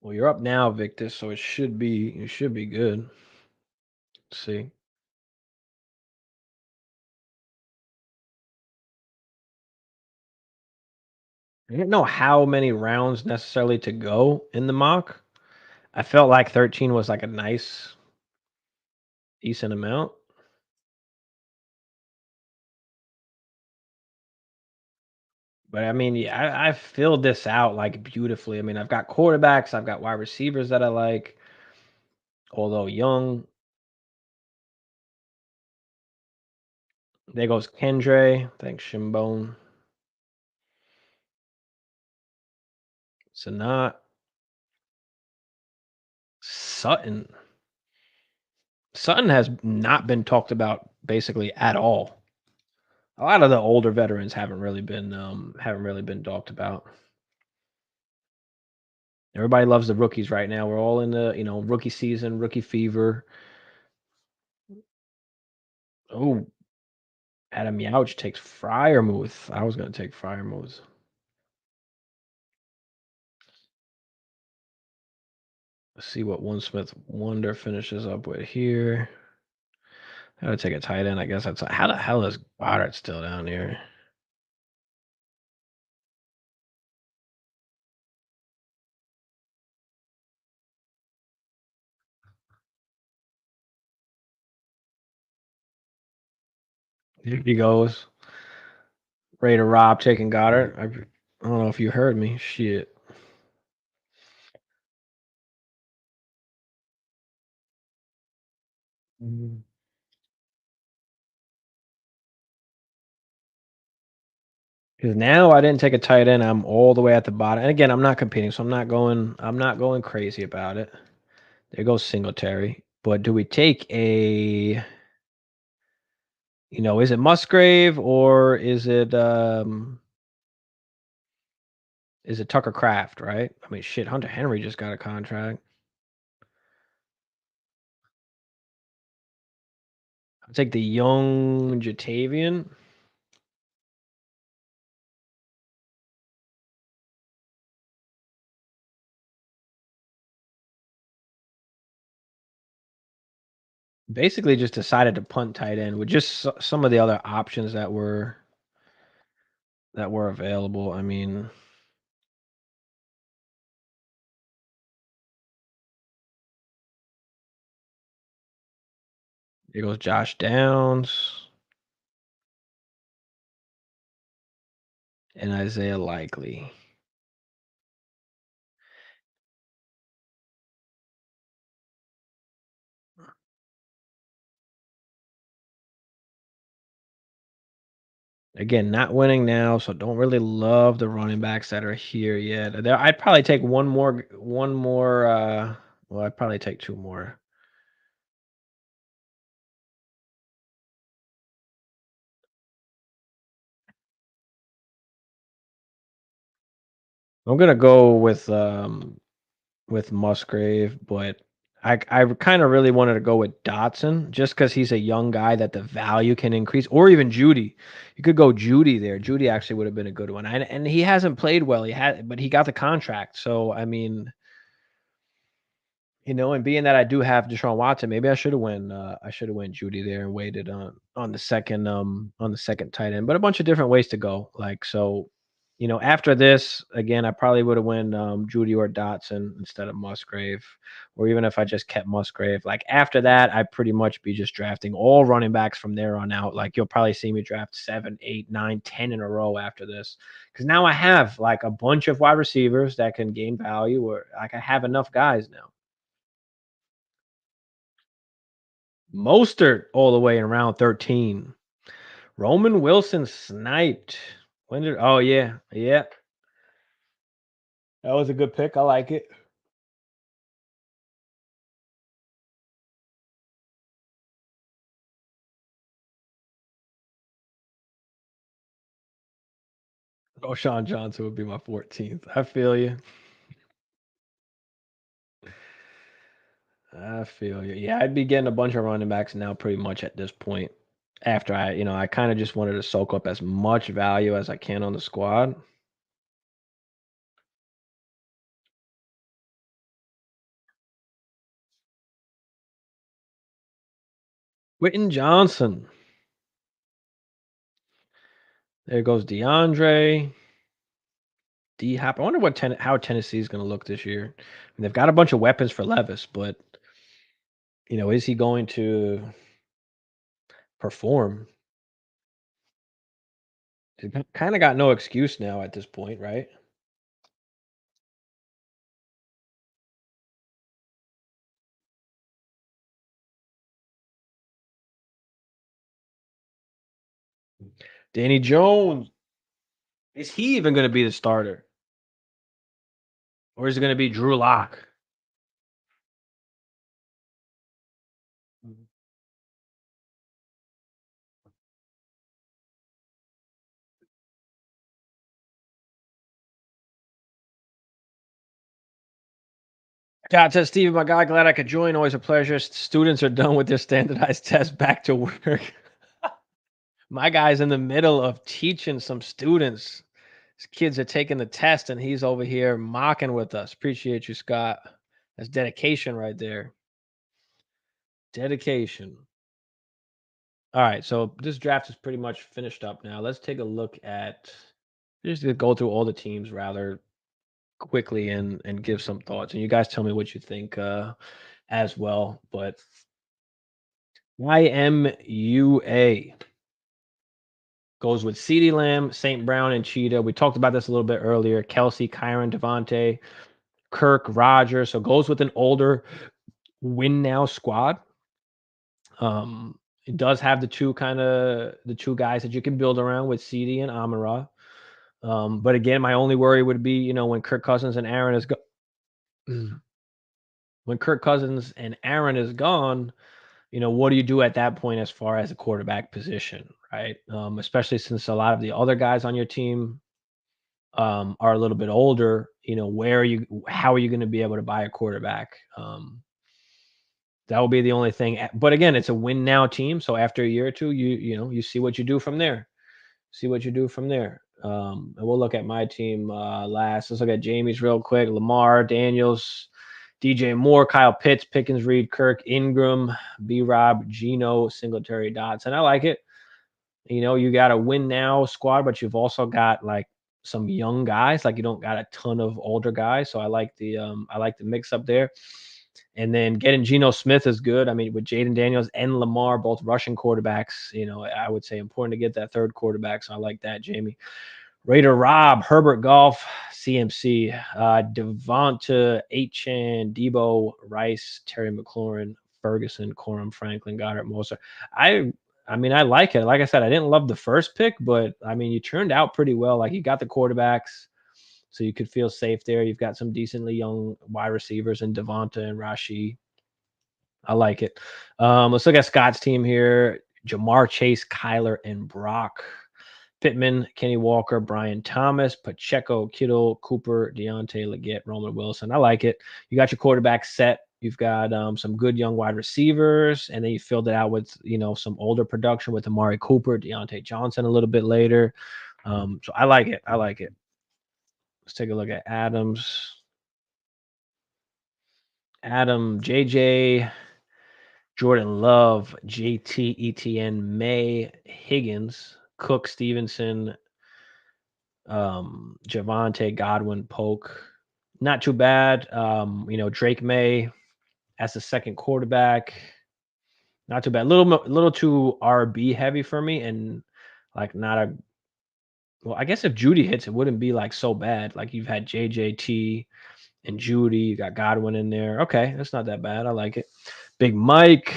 Well, you're up now, Victor, so it should be good. Let's see. I didn't know how many rounds necessarily to go in the mock. I felt like 13 was like a nice, decent amount. But I mean, yeah, I filled this out like beautifully. I mean, I've got quarterbacks, I've got wide receivers that I like, although young. There goes Kendre. Thanks, Shimbone. Sanat. Sutton. Sutton has not been talked about basically at all. A lot of the older veterans haven't really been talked about. Everybody loves the rookies right now. We're all in the rookie season, rookie fever. Oh, Adam Yauch takes Fryermuth. I was going to take Fryermuth. Let's see what One Smith Wonder finishes up with here. I gotta take a tight end. I guess that's how the hell is Goddard still down here? Here he goes. Ready to rob, taking Goddard. I don't know if you heard me. Shit. Because now I didn't take a tight end. I'm all the way at the bottom. And again, I'm not competing, so I'm not going crazy about it. There goes Singletary. But do we take is it Musgrave or is it Tucker Craft, right? I mean, shit, Hunter Henry just got a contract. I'll take the young Jatavian. Basically just decided to punt tight end with just some of the other options that were available. I mean, here goes Josh Downs and Isaiah Likely. Again, not winning now, so don't really love the running backs that are here yet. I'd probably take one more. Well, I'd probably take two more. I'm gonna go with Musgrave, but I kind of really wanted to go with Dotson just because he's a young guy that the value can increase, or even Judy. You could go Judy there. Judy actually would have been a good one, and he hasn't played well. But he got the contract. So I mean, and being that I do have Deshaun Watson, maybe I should have went Judy there and waited on the second tight end. But a bunch of different ways to go. Like so, after this, again, I probably would have went Judy or Dotson instead of Musgrave, or even if I just kept Musgrave. Like after that, I'd pretty much be just drafting all running backs from there on out. Like you'll probably see me draft 7, 8, 9, 10 in a row after this, because now I have like a bunch of wide receivers that can gain value, or like I have enough guys now. Mostert all the way in round 13. Roman Wilson sniped. When did Oh yeah. Yeah. That was a good pick. I like it. Oh, Sean Johnson would be my 14th. I feel you. I feel you. Yeah, I'd be getting a bunch of running backs now pretty much at this point. After I kind of just wanted to soak up as much value as I can on the squad. Quentin Johnson. There goes DeAndre. D Hop. I wonder how Tennessee is going to look this year. I mean, they've got a bunch of weapons for Levis, but is he going to perform? He's kind of got no excuse now at this point, right? Danny Jones. Is he even going to be the starter? Or is it going to be Drew Lock? God says, Steve, my guy, glad I could join. Always a pleasure. Students are done with their standardized tests, back to work. My guy's in the middle of teaching some students. His kids are taking the test, and he's over here mocking with us. Appreciate you, Scott. That's dedication right there. Dedication. All right, so this draft is pretty much finished up now. Let's take a look at just to go through all the teams rather quickly and give some thoughts. And you guys tell me what you think as well. But YMUA goes with CeeDee Lamb, St. Brown, and Cheetah. We talked about this a little bit earlier. Kelsey, Kyron, Devontae, Kirk, Rogers. So goes with an older win now squad. It does have the two guys that you can build around with CD and Amara. But again, my only worry would be, when Kirk Cousins and Aaron is when Kirk Cousins and Aaron is gone, what do you do at that point as far as the quarterback position, right? Especially since a lot of the other guys on your team are a little bit older. How are you going to be able to buy a quarterback? That will be the only thing. But again, it's a win now team. So after a year or two, you see what you do from there. See what you do from there. And we'll look at my team last. Let's look at Jamie's real quick. Lamar, Daniels, DJ Moore, Kyle Pitts, Pickens, Reed, Kirk, Ingram, B-Rob, Geno, Singletary, Dotson. I like it. You got a win now squad, but you've also got like some young guys. Like you don't got a ton of older guys. So I like the mix up there. And then getting Geno Smith is good. I mean, with Jaden Daniels and Lamar, both rushing quarterbacks, I would say important to get that third quarterback. So I like that, Jamie. Raider Rob, Herbert Golf, CMC, Devonta, Achan, Debo, Rice, Terry McLaurin, Ferguson, Corum, Franklin, Goddard, Moser. I mean, I like it. Like I said, I didn't love the first pick, but I mean, you turned out pretty well. Like you got the quarterbacks, so you could feel safe there. You've got some decently young wide receivers in Devonta and Rashi. I like it. Let's look at Scott's team here. Jamar Chase, Kyler, and Brock. Pittman, Kenny Walker, Brian Thomas, Pacheco, Kittle, Cooper, Deontay, Leggett, Roman Wilson. I like it. You got your quarterback set. You've got some good young wide receivers, and then you filled it out with some older production with Amari Cooper, Deontay Johnson a little bit later. So I like it. I like it. Let's take a look at Adams. Adam, JJ, Jordan Love, JT, ETN, May, Higgins, Cook, Stevenson, Javante, Godwin, Polk. Not too bad. Drake May as the second quarterback. Not too bad. Little too RB heavy for me, and like not a. Well, I guess if Judy hits, it wouldn't be like so bad. Like you've had JJT and Judy, you got Godwin in there. Okay, that's not that bad. I like it. Big Mike,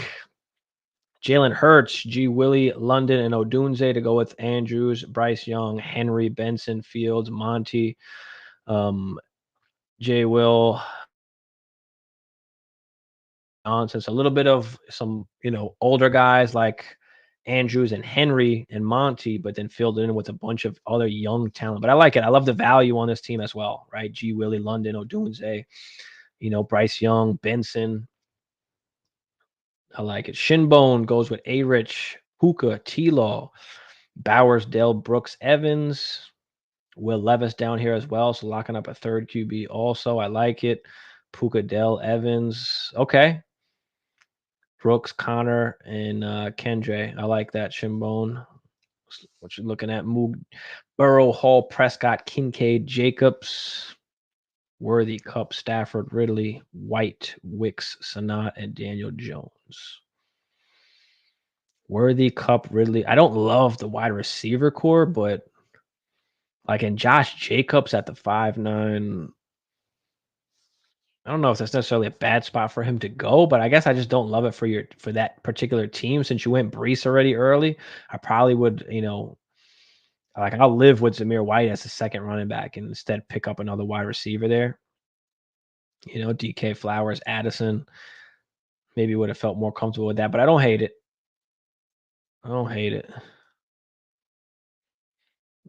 Jalen Hurts, G. Willie, London, and Odunze to go with Andrews, Bryce Young, Henry, Benson, Fields, Monty, J. Will, nonsense. A little bit of some, older guys like Andrews and Henry and Monty, but then filled in with a bunch of other young talent. But I like it. I love the value on this team as well, right? G. Willie, London, Odunze, Bryce Young, Benson. I like it. Shinbone goes with A-Rich, Puka, T-Law, Bowers, Dell, Brooks, Evans, Will Levis down here as well. So locking up a third QB also. I like it. Puka, Dell, Evans. Okay. Brooks, Connor, and Kendra. I like that. Shinbone. What you're looking at? Moog, Burrow, Hall, Prescott, Kincaid, Jacobs, Worthy, Cup, Stafford, Ridley, White, Wicks, Sanat, and Daniel Jones. Worthy, Cup, Ridley. I don't love the wide receiver core, but like in Josh Jacobs at the 5'9", I don't know if that's necessarily a bad spot for him to go, but I guess I just don't love it for that particular team. Since you went Brees already early, I probably would, like I'll live with Zamir White as the second running back and instead pick up another wide receiver there. DK Flowers, Addison. Maybe would have felt more comfortable with that, but I don't hate it. I don't hate it.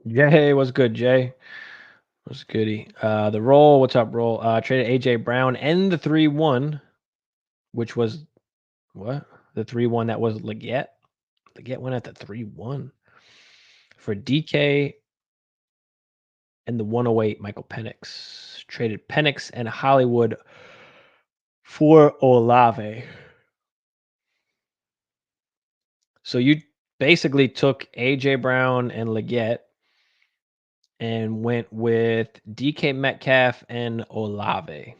Jay, what's good, Jay? What's goody? The roll, what's up, roll? Traded AJ Brown and the 3-1, which was what? The 3-1 that was Leggett. Leggett went at the 3-1 for DK and the 108 Michael Penix. Traded Penix and Hollywood for Olave. So you basically took AJ Brown and Leggett and went with DK Metcalf and Olave.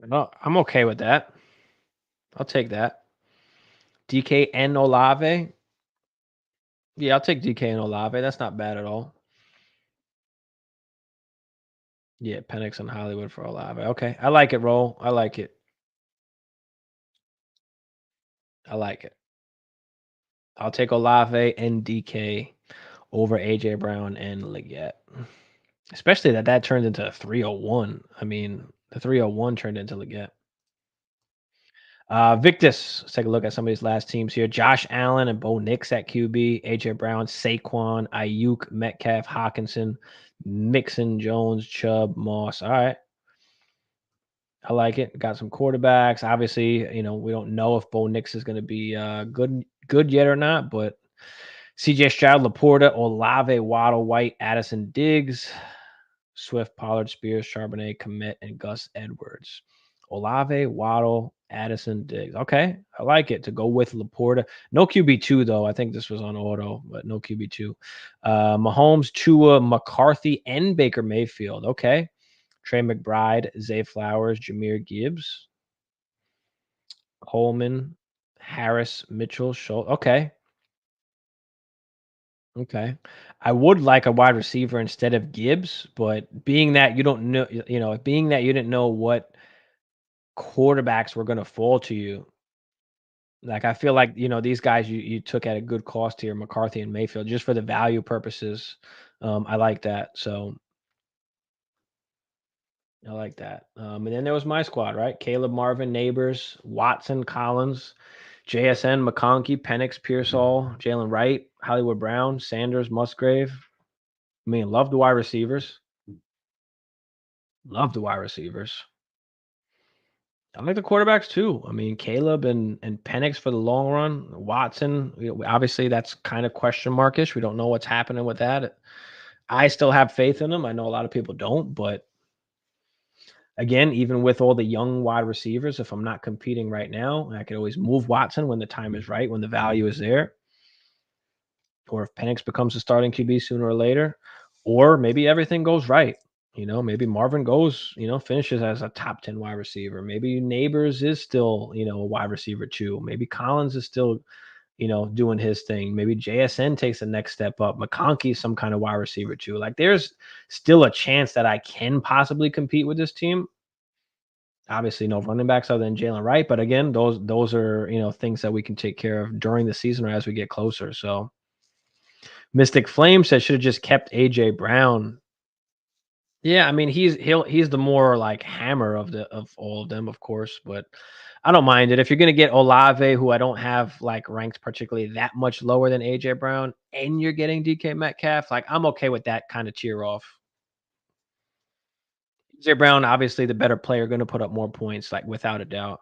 No, I'm okay with that. I'll take that. DK and Olave. Yeah, I'll take DK and Olave. That's not bad at all. Yeah, Penix and Hollywood for Olave. Okay, I like it, Roll. I like it. I like it. I'll take Olave and DK over AJ Brown and Leggett. Especially that turned into a 301. I mean, the 301 turned into Leggett. Victus, let's take a look at some of these last teams here. Josh Allen and Bo Nix at QB. AJ Brown, Saquon, Ayuk, Metcalf, Hawkinson, Mixon, Jones, Chubb, Moss. All right. I like it. Got some quarterbacks. Obviously, we don't know if Bo Nix is going to be good yet or not, but CJ Stroud, Laporta, Olave, Waddle, White, Addison, Diggs, Swift, Pollard, Spears, Charbonnet, Komet, and Gus Edwards. Olave, Waddle, Addison, Diggs. Okay, I like it to go with Laporta. No QB2, though. I think this was on auto, but no QB2. Mahomes, Tua, McCarthy, and Baker Mayfield. Okay. Trey McBride, Zay Flowers, Jahmyr Gibbs, Coleman, Harris, Mitchell, Schultz. Okay. Okay. I would like a wide receiver instead of Gibbs, but being that you don't know, being that you didn't know what quarterbacks were going to fall to you, like I feel like, these guys you took at a good cost here, McCarthy and Mayfield, just for the value purposes. I like that. So I like that. And then there was my squad, right? Caleb, Marvin, Neighbors, Watson, Collins, JSN, McConkey, Penix, Pearsall, Jalen Wright, Hollywood Brown, Sanders, Musgrave. I mean, love the wide receivers. Love the wide receivers. I like the quarterbacks too. I mean, Caleb and Penix for the long run. Watson, obviously, that's kind of question markish. We don't know what's happening with that. I still have faith in him. I know a lot of people don't, but again, even with all the young wide receivers, if I'm not competing right now, I could always move Watson when the time is right, when the value is there, or if Penix becomes a starting QB sooner or later, or maybe everything goes right. Maybe Marvin goes, finishes as a top 10 wide receiver. Maybe Neighbors is still, a wide receiver too. Maybe Collins is still, doing his thing. Maybe JSN takes the next step up. McConkey's some kind of wide receiver too. Like there's still a chance that I can possibly compete with this team. Obviously, no running backs other than Jalen Wright, but again, those are things that we can take care of during the season or as we get closer. So, Mystic Flame says should have just kept AJ Brown. Yeah, I mean he's the more like hammer of all of them, of course, but I don't mind it. If you're gonna get Olave, who I don't have like ranked particularly that much lower than AJ Brown, and you're getting DK Metcalf, like I'm okay with that kind of tier off. AJ Brown, obviously the better player, going to put up more points, like without a doubt.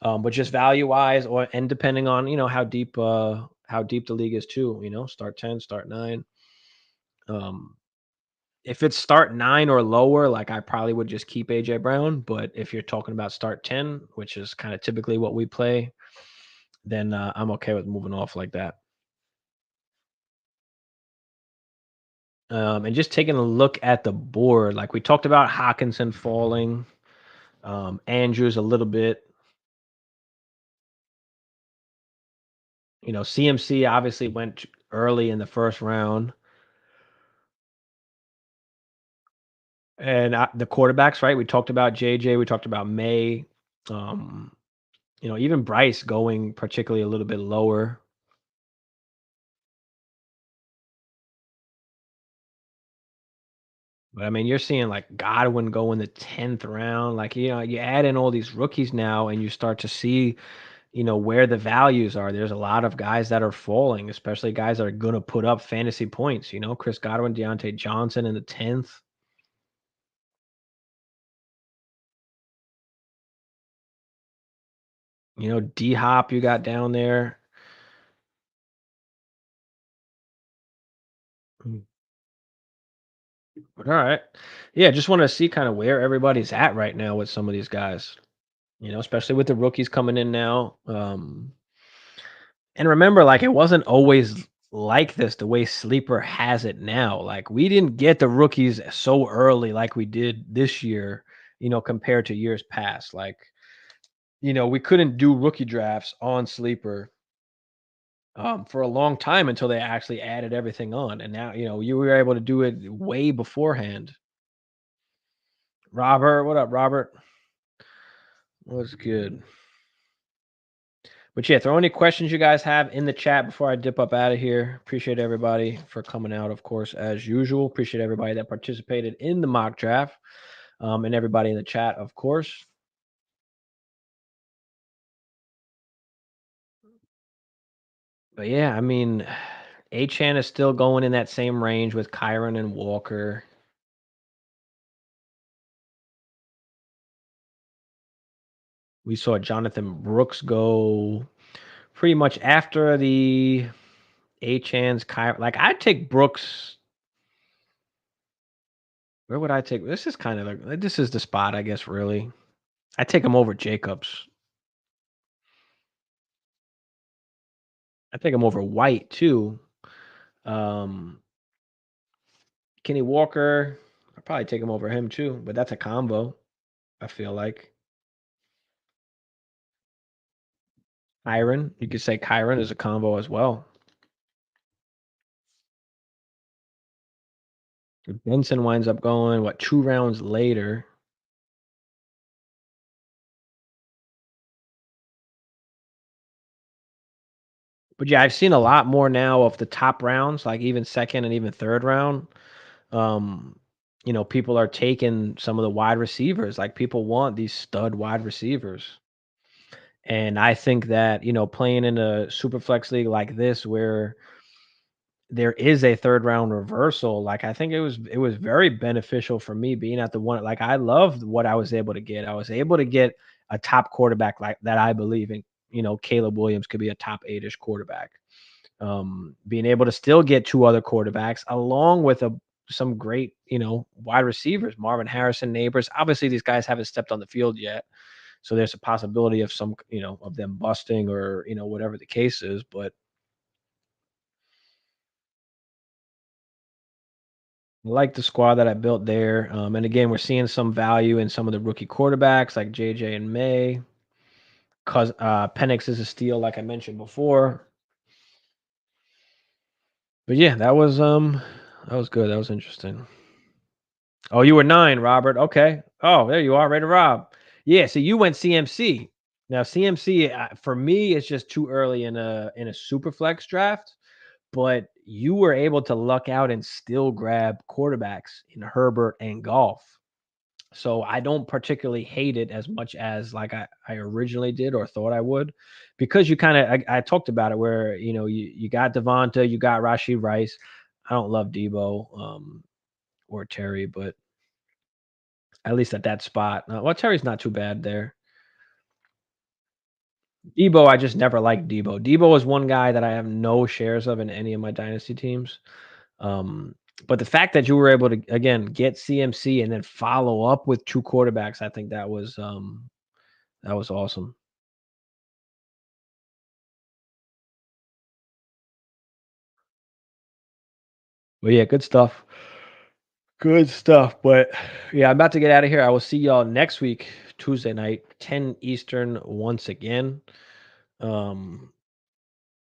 But just value wise, and depending on how deep the league is too, start 10, start 9. Um, if it's start 9 or lower, like I probably would just keep AJ Brown. But if you're talking about start 10, which is kind of typically what we play, then I'm okay with moving off like that. And just taking a look at the board, like we talked about Hawkinson falling, Andrews a little bit. CMC obviously went early in the first round. And the quarterbacks, right? We talked about JJ, we talked about May, um, even Bryce going particularly a little bit lower. But I mean, you're seeing like Godwin go in the 10th round. Like, you add in all these rookies now and you start to see, where the values are. There's a lot of guys that are falling, especially guys that are going to put up fantasy points. Chris Godwin, Deontay Johnson in the 10th. D Hop you got down there. Mm. But all right. Yeah, just want to see kind of where everybody's at right now with some of these guys. Especially with the rookies coming in now. And remember, like it wasn't always like this the way Sleeper has it now. Like we didn't get the rookies so early like we did this year, compared to years past. Like, we couldn't do rookie drafts on Sleeper for a long time until they actually added everything on. And now, you were able to do it way beforehand. Robert, what up, Robert? What's good? But yeah, throw any questions you guys have in the chat before I dip up out of here. Appreciate everybody for coming out, of course, as usual. Appreciate everybody that participated in the mock draft, and everybody in the chat, of course. But yeah, I mean, Achan is still going in that same range with Kyron and Walker. We saw Jonathan Brooks go pretty much after the Achan's Kyron. Like, I'd take Brooks. Where would I take? This is kind of like, this is the spot, I guess, really. I take him over Jacobs. I take him over White too. Um, Kenny Walker, I'd probably take him over him too, but that's a combo, I feel like. Kyron, you could say Kyron is a combo as well. If Benson winds up going, 2 rounds later? But yeah, I've seen a lot more now of the top rounds, like even second and even third round. Um, people are taking some of the wide receivers. Like, people want these stud wide receivers. And I think that, playing in a super flex league like this where there is a third round reversal, like, I think it was very beneficial for me being at the one. Like, I loved what I was able to get. I was able to get a top quarterback like that. I believe in, Caleb Williams could be a top 8-ish quarterback. Being able to still get two other quarterbacks along with some great, wide receivers, Marvin Harrison, Neighbors. Obviously, these guys haven't stepped on the field yet. So there's a possibility of some, of them busting or, whatever the case is. But I like the squad that I built there. And again, we're seeing some value in some of the rookie quarterbacks like JJ and May. Cause Penix is a steal, like I mentioned before. But yeah, that was good. That was interesting. Oh, you were 9, Robert. Okay. Oh, there you are, Raider Rob. Yeah, so you went CMC. Now CMC, for me, it's just too early in a super flex draft. But you were able to luck out and still grab quarterbacks in Herbert and Golf. So I don't particularly hate it as much as like I originally did or thought I would, because you kind of I talked about it where you got Devonta, you got Rashid Rice. I don't love Debo or Terry, but at least at that spot. Well, Terry's not too bad there. Debo, I just never liked Debo. Debo is one guy that I have no shares of in any of my dynasty teams. Um, but the fact that you were able to again get CMC and then follow up with two quarterbacks, I think that was awesome. But yeah, good stuff. Good stuff. But yeah, I'm about to get out of here. I will see y'all next week, Tuesday night, 10 Eastern once again. Um,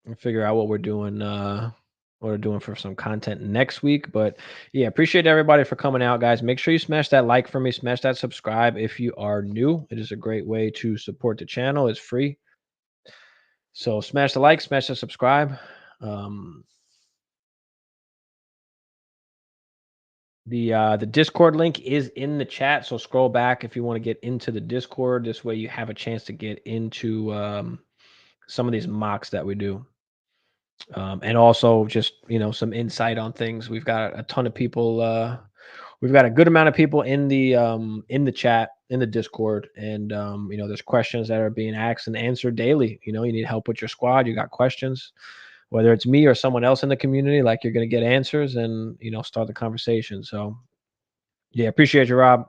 and figure out what we're doing for some content next week. But yeah, appreciate everybody for coming out, guys. Make sure you smash that like for me, smash that subscribe if you are new. It is a great way to support the channel. It's free. So smash the like, smash the subscribe. Um, the Discord link is in the chat. So scroll back if you want to get into the Discord. This way you have a chance to get into some of these mocks that we do. And also just some insight on things. We've got a ton of people. We've got a good amount of people in the chat in the Discord, and there's questions that are being asked and answered daily. You need help with your squad. You got questions, whether it's me or someone else in the community. Like, you're going to get answers and start the conversation. So yeah, appreciate you, Rob.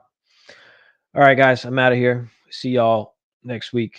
All right, guys, I'm out of here. See y'all next week.